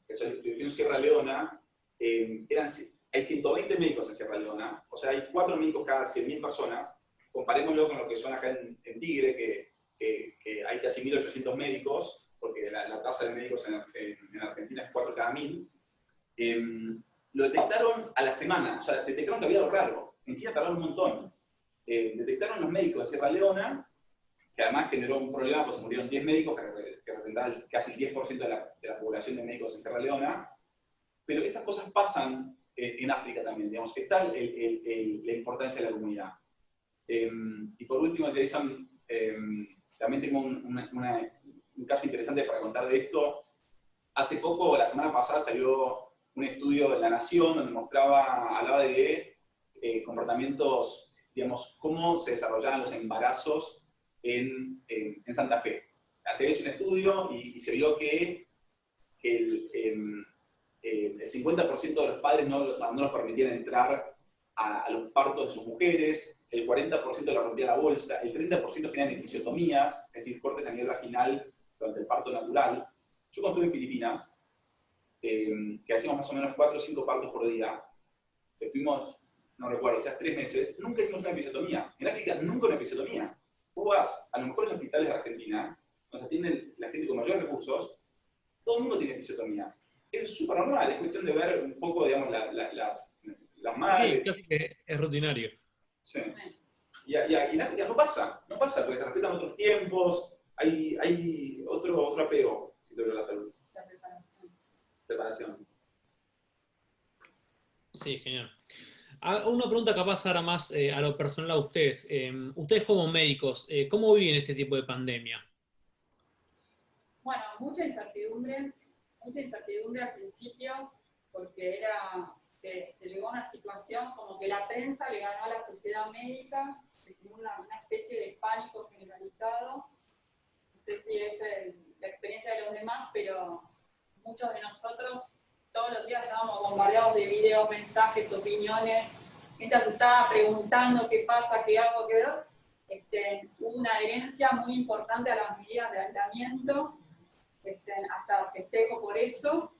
D: en Sierra Leona, hay 120 médicos en Sierra Leona, o sea, hay 4 médicos cada 100.000 personas. Comparémoslo con lo que son acá en Tigre, que hay casi 1.800 médicos, porque la tasa de médicos en Argentina es 4 cada 1.000. Lo detectaron a la semana, o sea, detectaron que había algo raro. En China tardaron un montón. Detectaron los médicos de Sierra Leona, que además generó un problema, pues murieron 10 médicos, que representaban casi el 10% de la población de médicos en Sierra Leona. Pero estas cosas pasan en África también, digamos, que está la importancia de la comunidad. Y por último, Jason, también tengo un caso interesante para contar de esto. Hace poco, la semana pasada, salió un estudio en La Nación donde hablaba de comportamientos, digamos, cómo se desarrollaban los embarazos en Santa Fe. Se había hecho un estudio y se vio que el 50% de los padres no los permitían entrar a los partos de sus mujeres, el 40% le rompía la bolsa, el 30% tenían episiotomías, es decir, cortes a nivel vaginal durante el parto natural. Yo cuando estuve en Filipinas, que hacíamos más o menos 4 o 5 partos por día, estuvimos, no recuerdo, quizás 3 meses, nunca hicimos una episiotomía. En África nunca una episiotomía. Vos vas a los mejores hospitales de Argentina, donde atienden la gente con mayores recursos, todo el mundo tiene episiotomía. Es súper normal, es cuestión de ver un poco, digamos, las madres.
C: Sí, casi que es rutinario.
D: Sí. Y en África no pasa, porque se respetan otros tiempos, hay otro apego, si te veo la salud.
E: La
D: Preparación.
C: Sí, genial. Una pregunta capaz ahora más a lo personal a ustedes. Ustedes como médicos, ¿cómo viven este tipo de pandemia?
E: Bueno, mucha incertidumbre al principio, porque se llegó a una situación como que la prensa le ganó a la sociedad médica, se creó una especie de pánico generalizado. No sé si es la experiencia de los demás, pero muchos de nosotros todos los días estábamos bombardeados de videos, mensajes, opiniones, gente asustada preguntando qué pasa, qué hago, qué veo. Hubo una adherencia muy importante a las medidas de aislamiento, hasta festejo por eso,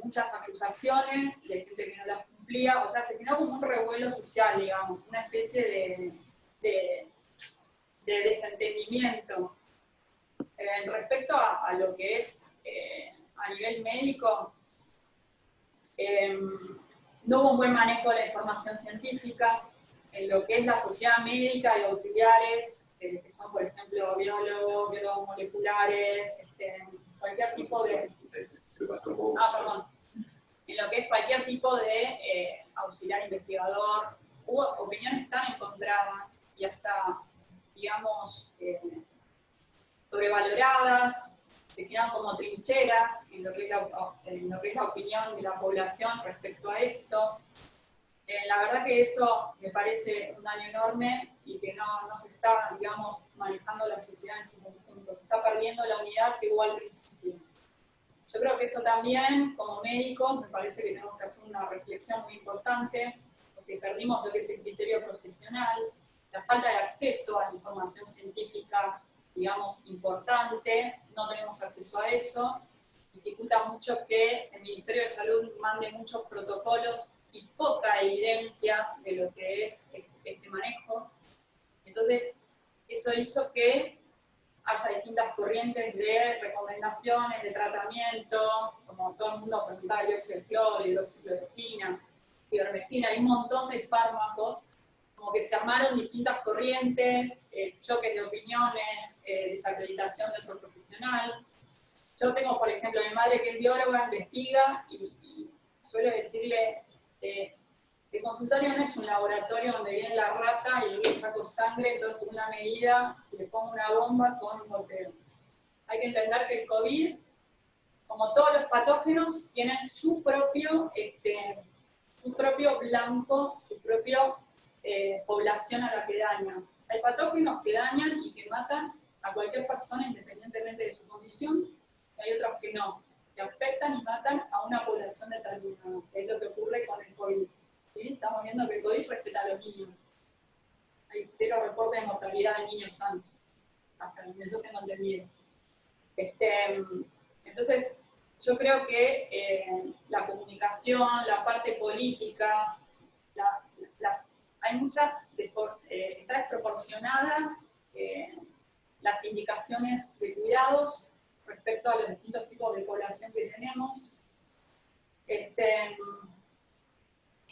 E: muchas acusaciones de gente que no las cumplía, o sea, se generó como un revuelo social, digamos, una especie de desentendimiento. Respecto a lo que es a nivel médico, no hubo un buen manejo de la información científica, en lo que es la sociedad médica y auxiliares, que son, por ejemplo, biólogos moleculares, cualquier tipo de... En lo que es cualquier tipo de auxiliar investigador, hubo opiniones tan encontradas y hasta, digamos, sobrevaloradas, se crean como trincheras en lo que es la opinión de la población respecto a esto. La verdad que eso me parece un daño enorme y que no se está, digamos, manejando la sociedad en su conjunto. Se está perdiendo la unidad que hubo al principio. Yo creo que esto también, como médicos, me parece que tenemos que hacer una reflexión muy importante, porque perdimos lo que es el criterio profesional, la falta de acceso a la información científica, digamos, importante, no tenemos acceso a eso, dificulta mucho que el Ministerio de Salud mande muchos protocolos y poca evidencia de lo que es este manejo. Entonces, eso hizo que haya distintas corrientes de recomendaciones, de tratamiento, como todo el mundo preguntaba, dióxido de cloro, hidroxicloroquina, ivermectina, hay un montón de fármacos, como que se armaron distintas corrientes, choques de opiniones, desacreditación de otro profesional. Yo tengo, por ejemplo, mi madre que es bióloga, investiga, y suelo decirle, el consultorio no es un laboratorio donde viene la rata y le saco sangre, entonces una medida, le pongo una bomba con un goteo. Hay que entender que el COVID, como todos los patógenos, tienen su propio blanco, su propia población a la que dañan. Hay patógenos que dañan y que matan a cualquier persona independientemente de su condición, y hay otros que no, que afectan y matan a una población determinada, que es lo que ocurre con el COVID. ¿Sí? Estamos viendo que el COVID respeta a los niños. Hay 0 reporte de mortalidad de niños sanos, hasta donde yo tengo entendido. Entonces, yo creo que la comunicación, la parte política, hay mucha, está desproporcionada las indicaciones de cuidados respecto a los distintos tipos de población que tenemos.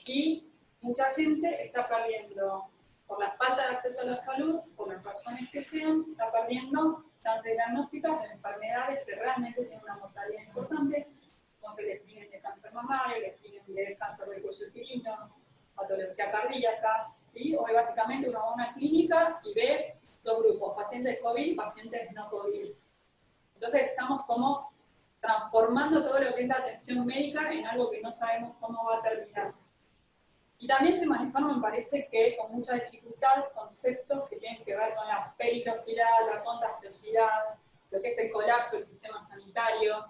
E: Y mucha gente está perdiendo, por la falta de acceso a la salud, por las razones que sean, está perdiendo chances diagnósticas de enfermedades que realmente tienen una mortalidad importante, como se les tienen de cáncer mamario, les tienen de cáncer de cuello uterino, patología cardíaca, ¿sí? Hoy básicamente uno va a una clínica y ve 2 grupos, pacientes COVID y pacientes no COVID. Entonces estamos como transformando todo lo que es la atención médica en algo que no sabemos cómo va a terminar. Y también se manejaron, me parece que con mucha dificultad, conceptos que tienen que ver con la peligrosidad, la contagiosidad, lo que es el colapso del sistema sanitario.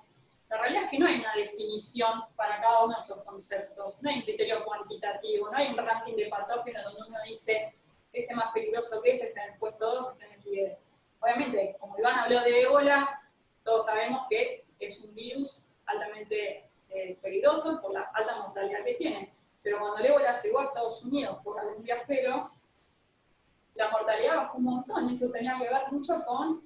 E: La realidad es que no hay una definición para cada uno de estos conceptos, no hay un criterio cuantitativo, no hay un ranking de patógenos donde uno dice, este es más peligroso que este está en el puesto 2, este en el 10. Obviamente, como Iván habló de ébola, todos sabemos que es un virus altamente peligroso por la alta mortalidad que tiene. Pero cuando el ébola llegó a Estados Unidos por algún viajero, la mortalidad bajó un montón, y eso tenía que ver mucho con,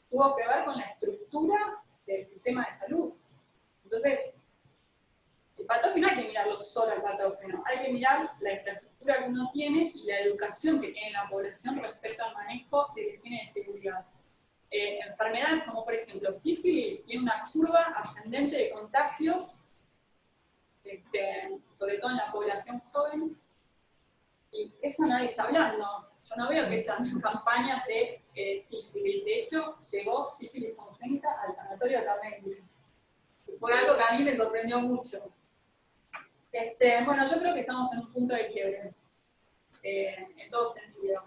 E: tuvo que ver con la estructura del sistema de salud. Entonces, el patógeno hay que mirarlo solo al patógeno, hay que mirar la infraestructura que uno tiene y la educación que tiene la población respecto al manejo de cuestiones de seguridad. Enfermedades como por ejemplo sífilis tiene una curva ascendente de contagios, sobre todo en la población joven, y eso nadie está hablando. Yo no veo que sean campañas de sífilis. De hecho, llegó sífilis congénita al sanatorio de Carnegie. Fue algo que a mí me sorprendió mucho. Bueno, yo creo que estamos en un punto de quiebre, en todo sentido.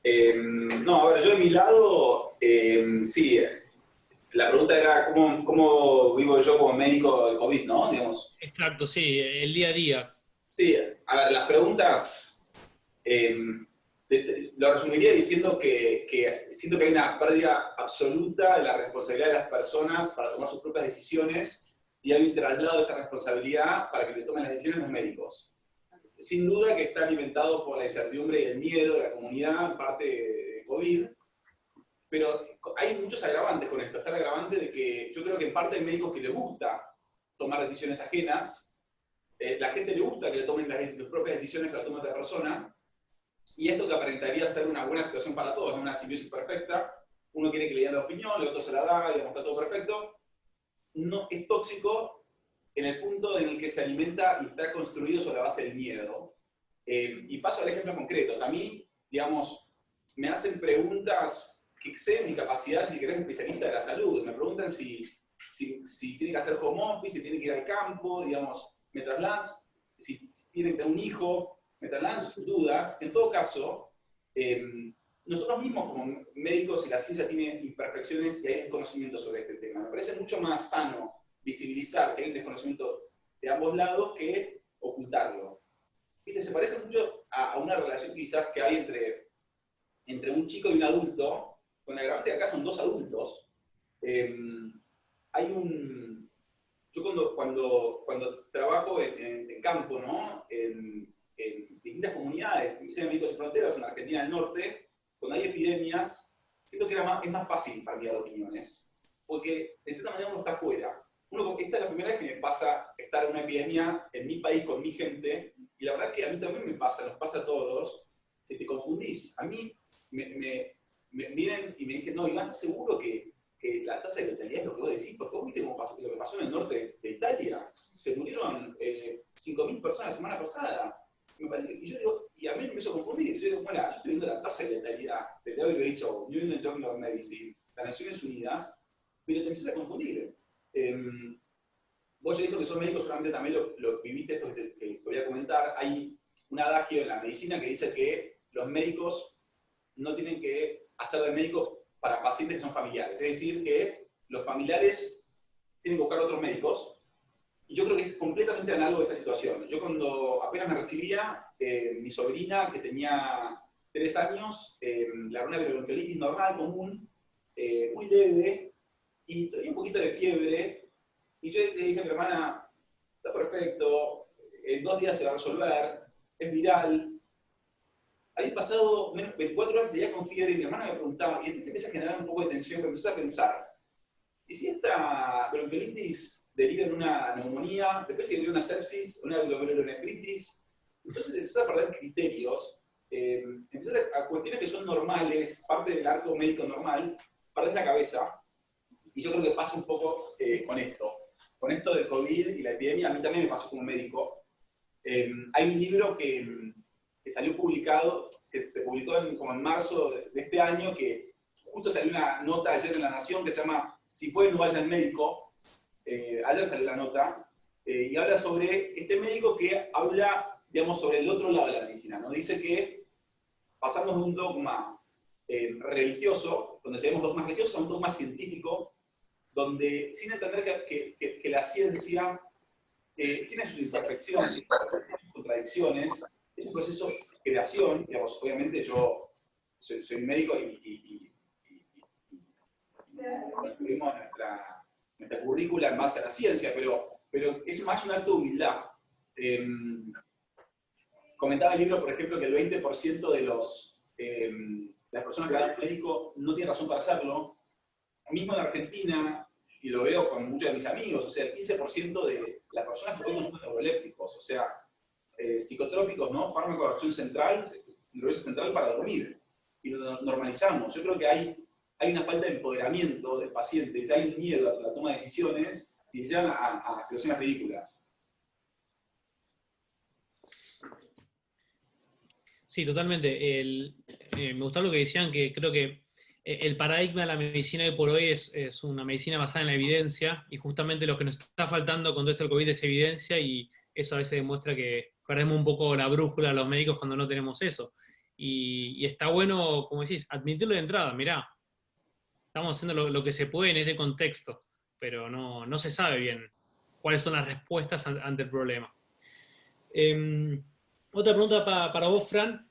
D: No, a ver, yo de mi lado, sí, la pregunta era ¿cómo vivo yo como médico del COVID, ¿no? Digamos.
C: Exacto, sí, el día a día.
D: Sí, a ver, las preguntas, lo resumiría diciendo que siento que hay una pérdida absoluta de la responsabilidad de las personas para tomar sus propias decisiones, y hay un traslado de esa responsabilidad para que le tomen las decisiones los médicos. Sin duda que está alimentado por la incertidumbre y el miedo de la comunidad en parte de COVID, pero hay muchos agravantes con esto. Está el agravante de que yo creo que en parte hay médicos que les gusta tomar decisiones ajenas, la gente le gusta que le tomen sus propias decisiones, que la tome otra persona, y esto que aparentaría ser una buena situación para todos, una simbiosis perfecta, uno quiere que le den la opinión, el otro se la da, digamos, está todo perfecto, no, es tóxico en el punto en el que se alimenta y está construido sobre la base del miedo. Y paso al ejemplo concretos. A mí, digamos, me hacen preguntas que exceden mi capacidad, si querés, especialista de la salud. Me preguntan si tiene que hacer home office, si tiene que ir al campo, digamos, me trasladas. si tienen un hijo, me trasladan sus dudas, que en todo caso, nosotros mismos como médicos y la ciencia tiene imperfecciones y hay desconocimiento sobre este tema. Me parece mucho más sano visibilizar que hay un desconocimiento de ambos lados que ocultarlo. ¿Viste? Se parece mucho a una relación quizás que hay entre un chico y un adulto, con el agravante que acá son dos adultos. Yo cuando trabajo en campo, ¿no? en distintas comunidades, Medicina de Médicos Sin Fronteras, en Argentina del Norte, cuando hay epidemias, siento que es más fácil cambiar de opiniones, porque de cierta manera uno está afuera. Esta es la primera vez que me pasa estar en una epidemia en mi país con mi gente, y la verdad es que a mí también me pasa, nos pasa a todos, que te confundís. A mí me vienen y me dicen, no, Iván, ¿estás seguro que la tasa de letalidad es lo que vos decís? Porque vos viste lo que pasó en el norte de Italia. Se murieron 5.000 personas la semana pasada. Y yo digo, y a mí me hizo confundir. Yo digo, bueno, yo estoy viendo la tasa de letalidad de WHO, New England Journal of Medicine, las Naciones Unidas, pero te empiezas a confundir. Vos ya hizo que sos médico, seguramente también lo viviste esto que voy a comentar. Hay un adagio en la medicina que dice que los médicos no tienen que hacer de médico para pacientes que son familiares. Es decir, que los familiares tienen que buscar otros médicos. Y yo creo que es completamente análogo a esta situación. Yo cuando apenas me recibía, mi sobrina, que tenía 3 años, le agarró una bronquiolitis normal, común, muy leve, y tenía un poquito de fiebre. Y yo le dije a mi hermana, está perfecto, en 2 días se va a resolver, es viral. Había pasado menos 24 horas y ya con fiebre, y mi hermana me preguntaba, y entonces empieza a generar un poco de tensión, pero empecé a pensar, ¿y si esta bronquiolitis deriva en una neumonía, después se deriva en una sepsis, una glomerulonefritis? Entonces empecé a perder criterios, empecé a cuestiones que son normales, parte del arco médico normal, perdés la cabeza, y yo creo que pasa un poco con esto del COVID y la epidemia. A mí también me pasó como médico. Hay un libro que salió publicado, que se publicó como en marzo de este año, que justo salió una nota ayer en La Nación que se llama Si pueden no vayan al médico. Ayer salió la nota, y habla sobre este médico que habla, digamos, sobre el otro lado de la medicina, ¿no? Dice que pasamos de un dogma religioso, donde seríamos dogmas religiosos, a un dogma científico, donde sin entender que la ciencia tiene sus imperfecciones, sus contradicciones, es un proceso de creación. Digamos, obviamente yo soy médico y construimos nuestra currícula en base a la ciencia, pero es más un acto de humildad. Comentaba el libro, por ejemplo, que el 20% de las personas que van al médico no tienen razón para hacerlo. Mismo en Argentina, y lo veo con muchos de mis amigos, o sea, el 15% de las personas que hoy consumen neurolépticos, o sea, psicotrópicos, ¿no? Fármaco de acción central, nerviosa central para dormir. Y lo normalizamos. Yo creo que hay una falta de empoderamiento del paciente, ya hay un miedo a la toma de decisiones y llegan a situaciones ridículas.
C: Sí, totalmente. Me gustó lo que decían, que creo que el paradigma de la medicina hoy por hoy es una medicina basada en la evidencia, y justamente lo que nos está faltando con todo esto del COVID es evidencia, y eso a veces demuestra que perdemos un poco la brújula a los médicos cuando no tenemos eso. Y está bueno, como decís, admitirlo de entrada. Mirá, estamos haciendo lo que se puede en este contexto, pero no se sabe bien cuáles son las respuestas ante el problema. Otra pregunta para vos, Fran.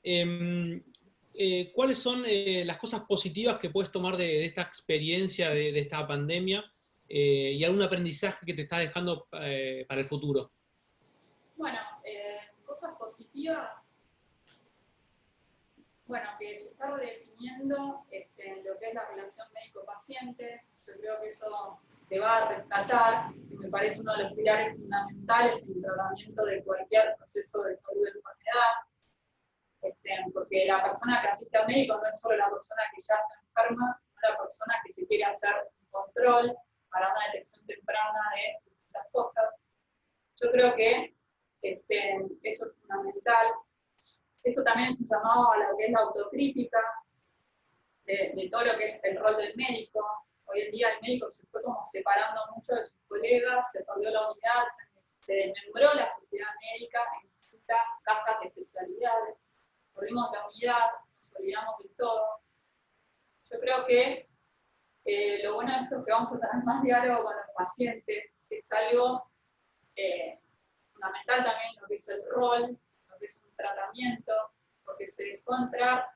C: ¿Cuáles son las cosas positivas que puedes tomar de esta experiencia, de esta pandemia, y algún aprendizaje que te está dejando para el futuro?
E: Bueno, cosas positivas, bueno, que se está redefiniendo lo que es la relación médico-paciente. Yo creo que eso se va a rescatar, y me parece uno de los pilares fundamentales en el tratamiento de cualquier proceso de salud de enfermedad. Porque la persona que asiste al médico no es solo la persona que ya está enferma, sino la persona que se quiere hacer un control para una detección temprana de distintas cosas. Yo creo que eso es fundamental. Esto también es un llamado a lo que es la autocrítica de todo lo que es el rol del médico. Hoy en día el médico se fue como separando mucho de sus colegas, se perdió la unidad, se desmembró la sociedad médica en distintas cajas de especialidades, perdimos la unidad, nos olvidamos de todo. Yo creo que lo bueno de esto es que vamos a tener más diálogo con los pacientes, que es algo fundamental también lo que es el rol, lo que es un tratamiento, porque se dejó entrar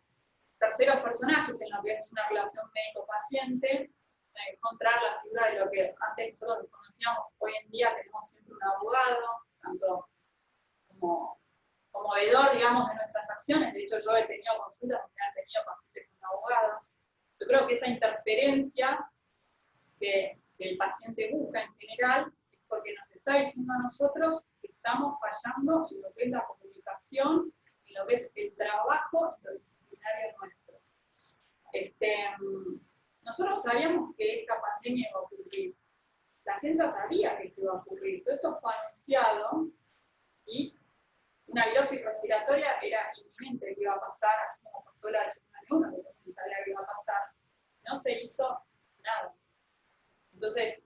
E: terceros personajes en lo que es una relación médico-paciente, se dejó entrar la figura de lo que antes nosotros desconocíamos, hoy en día tenemos siempre un abogado, tanto como veedor, digamos, de nuestras acciones. De hecho, yo he tenido consultas donde han tenido pacientes con abogados. Yo creo que esa interferencia que el paciente busca en general es porque nos está diciendo a nosotros que estamos fallando en lo que es la comunicación, en lo que es el trabajo interdisciplinario nuestro. Nosotros sabíamos que esta pandemia iba a ocurrir. La ciencia sabía que esto iba a ocurrir. Todo esto fue anunciado y una virosis respiratoria era inminente que iba a pasar, así como pasó la H1N1, que también sabía que iba a pasar. No se hizo nada. Entonces,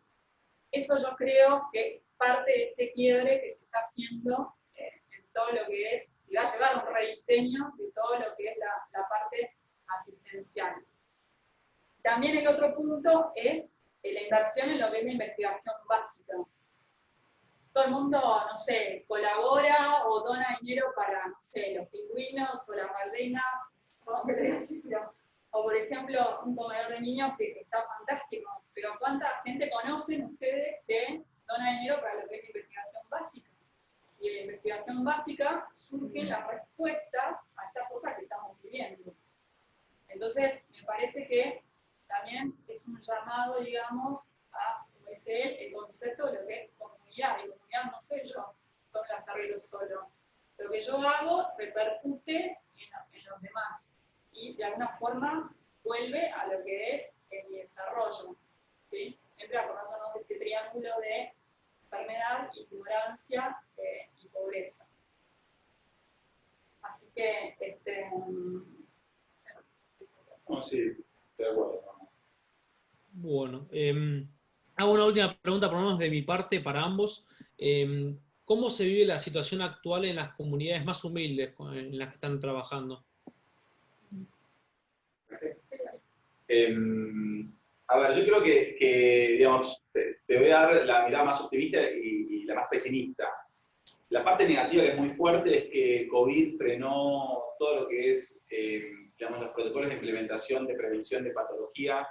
E: eso yo creo que es parte de este quiebre que se está haciendo en todo lo que es, y va a llevar a un rediseño de todo lo que es la parte asistencial. También el otro punto es la inversión en lo que es la investigación básica. Todo el mundo, no sé, colabora o dona dinero para, no sé, los pingüinos o las ballenas, no quería decirlo. O por ejemplo, un comedor de niños que está fantástico, pero ¿cuánta gente conocen ustedes que dona dinero para lo que es la investigación básica? Y en la investigación básica surgen las respuestas a estas cosas que estamos viviendo. Entonces, me parece que también es un llamado, digamos, a, como dice él, el concepto de lo que es comunidad. Y comunidad no soy yo no las arreglo solo. Lo que yo hago repercute en los demás. Y de alguna forma vuelve a lo que es mi desarrollo. ¿Sí? Siempre acordándonos de este triángulo de enfermedad, ignorancia y pobreza. Así que,
D: no, sí, de acuerdo.
C: Bueno, hago una última pregunta, por lo menos de mi parte, para ambos. ¿Cómo se vive la situación actual en las comunidades más humildes en las que están trabajando?
D: A ver, yo creo que digamos, te voy a dar la mirada más optimista y la más pesimista. La parte negativa, que es muy fuerte, es que COVID frenó todo lo que es, digamos, los protocolos de implementación de prevención de patología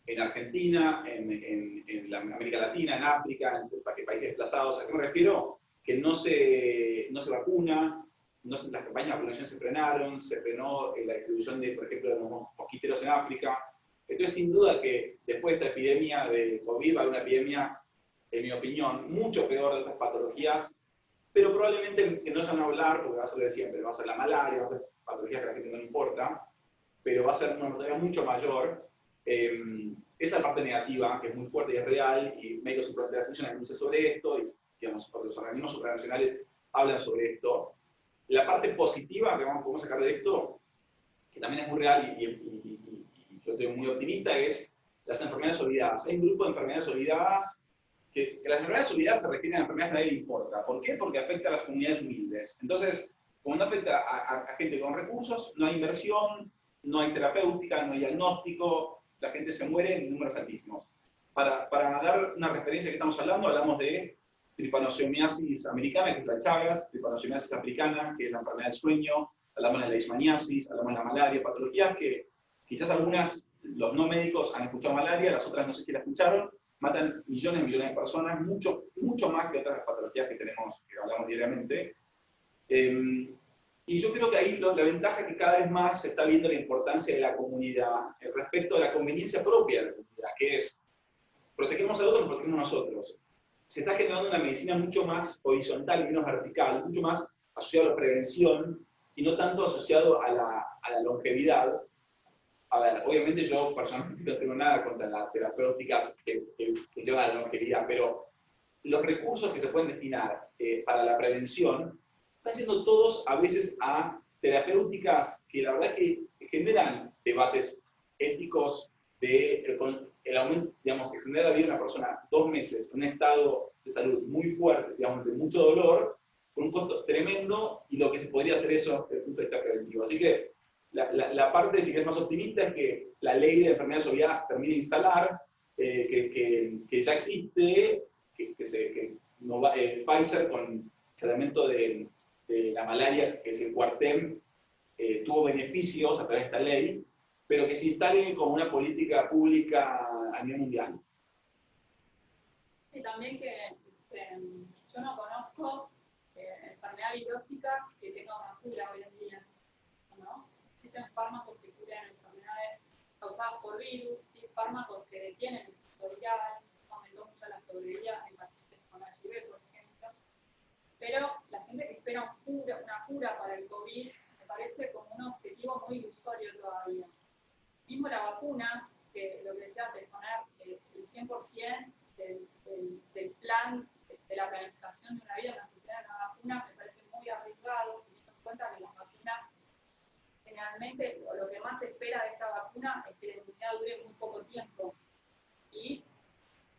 D: en Argentina, en América Latina, en África, en países desplazados. ¿A qué me refiero? Que no se vacuna, las campañas de vacunación se frenaron, se frenó la distribución de, por ejemplo, de los mosquiteros en África. Entonces, sin duda que después de esta epidemia de COVID va a haber una epidemia, en mi opinión, mucho peor de estas patologías, pero probablemente que no se van a hablar, porque va a ser de siempre, va a ser la malaria, va a ser patologías que a la gente no le importa, pero va a ser una mortalidad mucho mayor. Esa parte negativa, que es muy fuerte y es real, y Médicos Sin Fronteras hizo una denuncia sobre esto, y digamos, porque los organismos supranacionales hablan sobre esto. La parte positiva que podemos sacar de esto, que también es muy real y yo estoy muy optimista, es las enfermedades olvidadas. Hay un grupo de enfermedades olvidadas que las enfermedades olvidadas se refieren a enfermedades que a nadie le importa. ¿Por qué? Porque afecta a las comunidades humildes. Entonces, como no afecta a gente con recursos, no hay inversión, no hay terapéutica, no hay diagnóstico, la gente se muere en números altísimos. Para dar una referencia que estamos hablando, hablamos de tripanosomiasis americana, que es la Chagas, tripanosomiasis africana, que es la enfermedad del sueño, hablamos de la leishmaniasis, hablamos de la malaria, patologías que quizás algunas, los no médicos han escuchado malaria, las otras no sé si la escucharon, matan millones y millones de personas, mucho más que otras patologías que tenemos, que hablamos diariamente. Y yo creo que ahí la ventaja es que cada vez más se está viendo la importancia de la comunidad respecto a la conveniencia propia de la comunidad, que es, protegemos al otro, nos protegemos nosotros. Se está generando una medicina mucho más horizontal y menos vertical, mucho más asociado a la prevención y no tanto asociado a la longevidad. A ver, obviamente yo personalmente no tengo nada contra las terapéuticas que llevan a la longevidad, pero los recursos que se pueden destinar para la prevención están yendo todos a veces a terapéuticas que la verdad es que generan debates éticos de el aumento, digamos, extender la vida de una persona 2 meses en un estado de salud muy fuertes, digamos, de mucho dolor, con un costo tremendo, y lo que se podría hacer eso desde el punto de vista preventivo. Así que la parte, si querés, más optimista es que la ley de enfermedades olvidadas se termine de instalar, que ya existe, Pfizer con tratamiento de la malaria, que es el Cuartem, tuvo beneficios a través de esta ley, pero que se instale como una política pública a nivel mundial.
E: Y también que yo no conozco enfermedad virósica que tenga una cura hoy en día, ¿no? Existen fármacos que curan enfermedades causadas por virus, ¿sí? Fármacos que detienen el historial, aumentó mucho la sobrevida en pacientes con HIV, por ejemplo. Pero la gente que espera una cura para el COVID me parece como un objetivo muy ilusorio todavía. Mismo la vacuna, que lo que decía antes, poner el 100% del plan de la planificación de una vida en una sociedad de una vacuna, me parece muy arriesgado, teniendo en cuenta que las vacunas, generalmente, lo que más se espera de esta vacuna es que la inmunidad dure muy poco tiempo. Y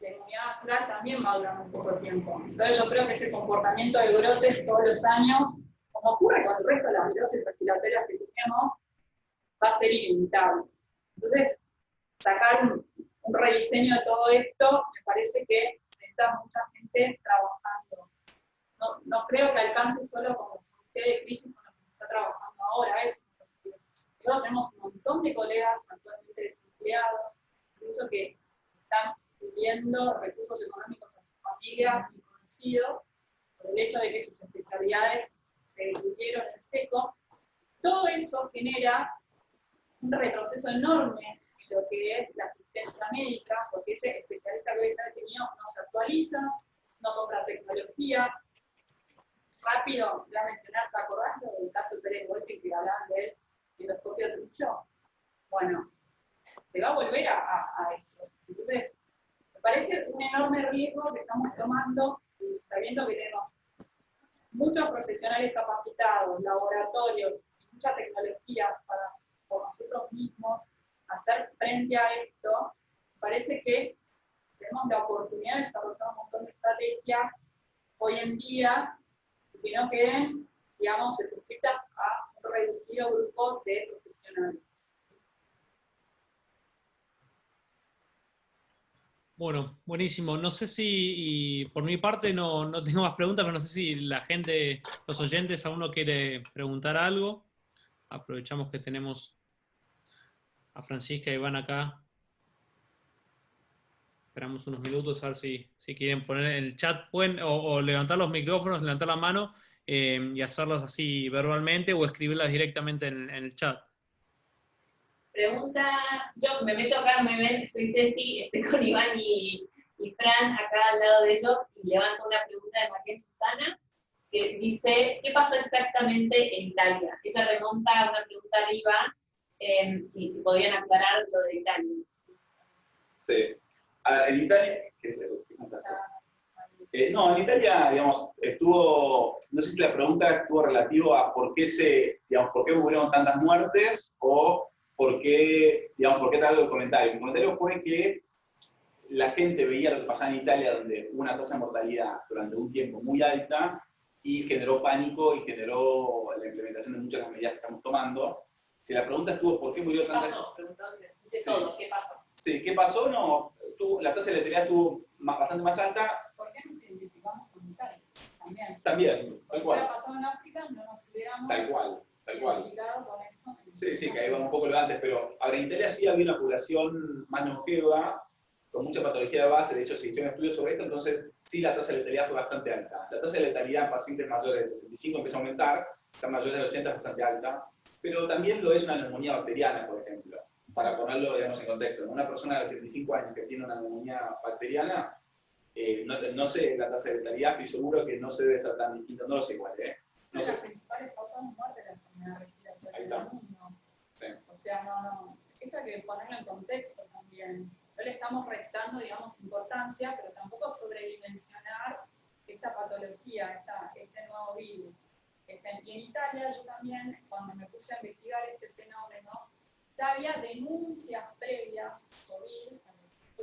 E: la inmunidad natural también va a durar muy poco tiempo. Entonces yo creo que ese comportamiento de brotes todos los años, como ocurre con el resto de las virosis respiratorias que tenemos, va a ser ilimitable. Entonces, sacar un rediseño de todo esto, me parece que se necesita mucha gente trabajando. No creo que alcance solo con el comité de crisis con lo que se está trabajando ahora. Nosotros tenemos un montón de colegas actualmente desempleados, incluso que están pidiendo recursos económicos a sus familias y conocidos, por el hecho de que sus especialidades se detuvieron en seco. Todo eso genera un retroceso enorme en lo que es la asistencia médica, porque ese especialista que hoy está detenido no se actualiza, no compra tecnología. Rápido, voy a mencionar, ¿te acordás del caso de Pérez Golpe que hablaban del endoscopio trucho? Bueno, se va a volver a eso. Entonces, me parece un enorme riesgo que estamos tomando, sabiendo que tenemos muchos profesionales capacitados, laboratorios, y mucha tecnología para por nosotros mismos hacer frente a esto. Parece que tenemos la oportunidad de desarrollar un montón de estrategias hoy en día que no queden, digamos, circunscritas a un reducido grupo de profesionales.
C: Bueno, buenísimo. No sé si, y por mi parte no tengo más preguntas, pero no sé si la gente, los oyentes, alguno quiere preguntar algo. Aprovechamos que tenemos a Francisca y Iván acá. Esperamos unos minutos a ver si quieren poner en el chat, pueden o levantar los micrófonos, levantar la mano y hacerlos así verbalmente o escribirlas directamente en el chat.
F: Pregunta, yo me meto acá, soy Ceci, estoy con Iván y Fran acá al lado de ellos y levanto una pregunta de María Susana que dice, ¿qué pasó exactamente en Italia? Ella remonta a una pregunta de Iván, si podían aclarar lo de Italia.
D: Sí. En Italia, en Italia, digamos, estuvo, no sé si la pregunta estuvo relativa a por qué murieron tantas muertes o por qué tal el comentario. El comentario fue que la gente veía lo que pasaba en Italia, donde hubo una tasa de mortalidad durante un tiempo muy alta y generó pánico y generó la implementación de muchas de las medidas que estamos tomando. Si la pregunta estuvo ¿por qué murió tanta gente?
F: Dice todo, ¿qué pasó?
D: Sí, ¿qué pasó? No, la tasa de letalidad estuvo bastante más alta.
E: ¿Por qué nos identificamos con Italia?
D: También, tal cual.
E: Lo que ha pasado en África no nos hubiéramos
D: tal cual.
E: identificado con eso.
D: Sí, que ahí va un poco lo de antes, pero a ver, en Italia sí había una población más longeva, con mucha patología de base, de hecho se hicieron estudios sobre esto, entonces sí la tasa de letalidad fue bastante alta. La tasa de letalidad en pacientes mayores de 65 empieza a aumentar, están mayores de 80 es bastante alta, pero también lo es una neumonía bacteriana, por ejemplo, para ponerlo, digamos, en contexto. Una persona de 85 años que tiene una neumonía bacteriana, no sé la tasa de letalidad, estoy seguro que no se debe ser tan distinta, no lo sé igual,
E: Una de las principales causas de muerte de la enfermedad respiratoria en el mundo. Sí. O sea, esto hay que ponerlo en contexto también. No le estamos restando, digamos, importancia, pero tampoco sobredimensionar esta patología, este nuevo virus. Y en Italia yo también, cuando me puse a investigar este fenómeno, ya había denuncias previas,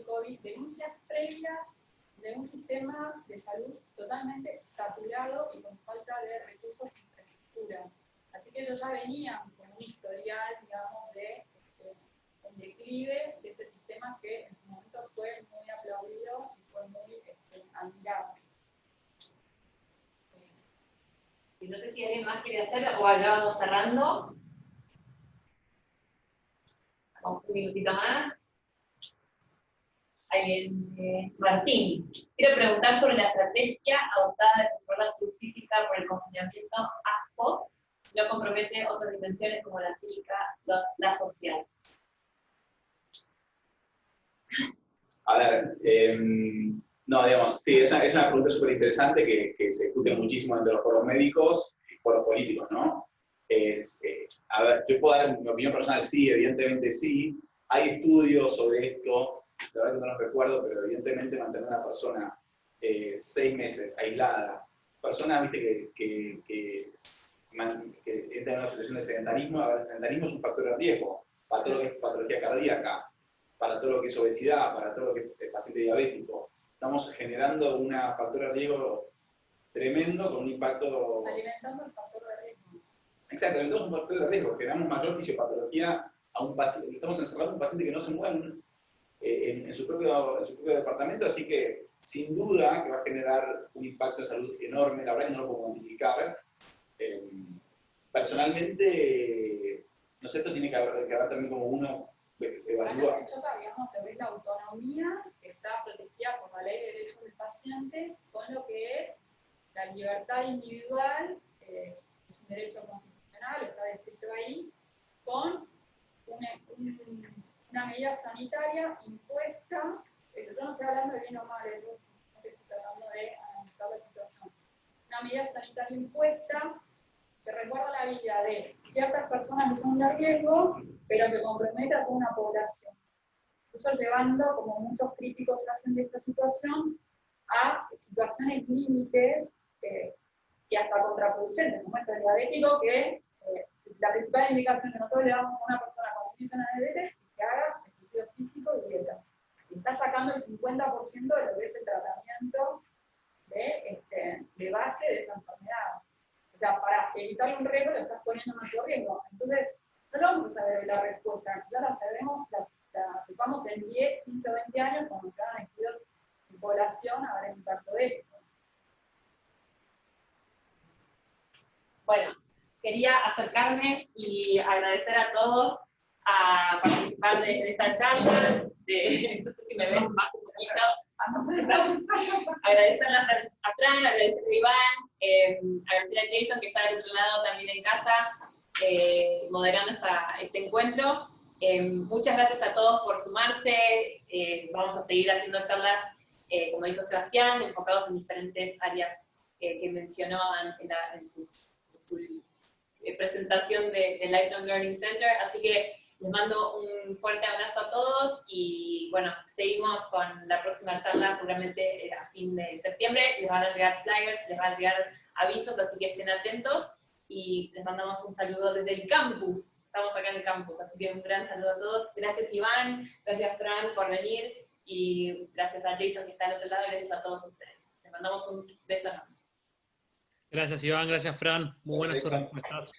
E: COVID, denuncias previas de un sistema de salud totalmente saturado y con falta de recursos e infraestructura. Así que ellos ya venían con un historial, digamos, de el declive de este sistema que en su momento fue muy aplaudido y fue muy admirado.
F: Y no sé si alguien más quiere hacerlo o allá vamos cerrando. Vamos un minutito más. Martín, quiero preguntar sobre la estrategia adoptada de preservar la salud física por el confinamiento ASPO, si no compromete otras dimensiones como la psíquica, la social.
D: A ver, no, digamos, sí, es una pregunta súper interesante que se discute muchísimo entre los foros médicos y foros políticos, ¿no? A ver, yo puedo dar mi opinión personal, sí, evidentemente sí. Hay estudios sobre esto, la verdad que no los recuerdo, pero evidentemente mantener a una persona 6 meses aislada, personas, viste, que entran en una situación de sedentarismo, a ver, el sedentarismo es un factor de riesgo para todo lo que es patología cardíaca, para todo lo que es obesidad, para todo lo que es paciente diabético. Estamos generando un factor de riesgo tremendo con un impacto...
E: Alimentando el factor de riesgo.
D: Exacto, alimentamos un factor de riesgo, generamos mayor fisiopatología a un paciente, estamos encerrando a un paciente que no se mueve en su propio departamento, así que sin duda que va a generar un impacto de salud enorme, la verdad que no lo puedo cuantificar. Personalmente, no sé, esto tiene que ver también como uno evalúa.
E: Acá se choca, digamos, lo que es la autonomía, que está protegida por la Ley de Derechos del Paciente, con lo que es la libertad individual, es un derecho constitucional, está descrito ahí, con una medida sanitaria impuesta. Yo no estoy hablando de bien o mal, yo estoy tratando de analizar la situación. Una medida sanitaria impuesta que resguarda la vida de ciertas personas que son de riesgo, pero que compromete a toda una población. Incluso llevando, como muchos críticos hacen de esta situación, a situaciones límites y hasta contraproducentes, como el diabético, que la principal indicación que nosotros le damos a una persona con condición de diabetes es que haga ejercicio físico y dieta. Y está sacando el 50% de lo que es el tratamiento de base de esa enfermedad. O sea, para evitar un riesgo lo estás poniendo en mayor riesgo. Entonces, no lo vamos a saber la respuesta. Ya la sabemos, la sepamos en 10, 15 o 20 años, cuando se hagan estudios de población, a ver el impacto de esto.
F: Bueno, quería acercarme y agradecer a todos a participar de esta charla. No sé si me ven más un poquito. Agradecerle a Fran, agradecerle a Iván, agradecer a Jason que está del otro lado también en casa, moderando este encuentro. Muchas gracias a todos por sumarse. Vamos a seguir haciendo charlas, como dijo Sebastián, enfocados en diferentes áreas que mencionó en su presentación de Lifelong Learning Center. Así que les mando un fuerte abrazo a todos y bueno, seguimos con la próxima charla seguramente a fin de septiembre. Les van a llegar flyers, les van a llegar avisos, así que estén atentos y les mandamos un saludo desde el campus. Estamos acá en el campus, así que un gran saludo a todos. Gracias Iván, gracias Fran por venir y gracias a Jason que está al otro lado y gracias a todos ustedes. Les mandamos un beso enorme.
C: Gracias Iván, gracias Fran, muy buenas sus respuestas.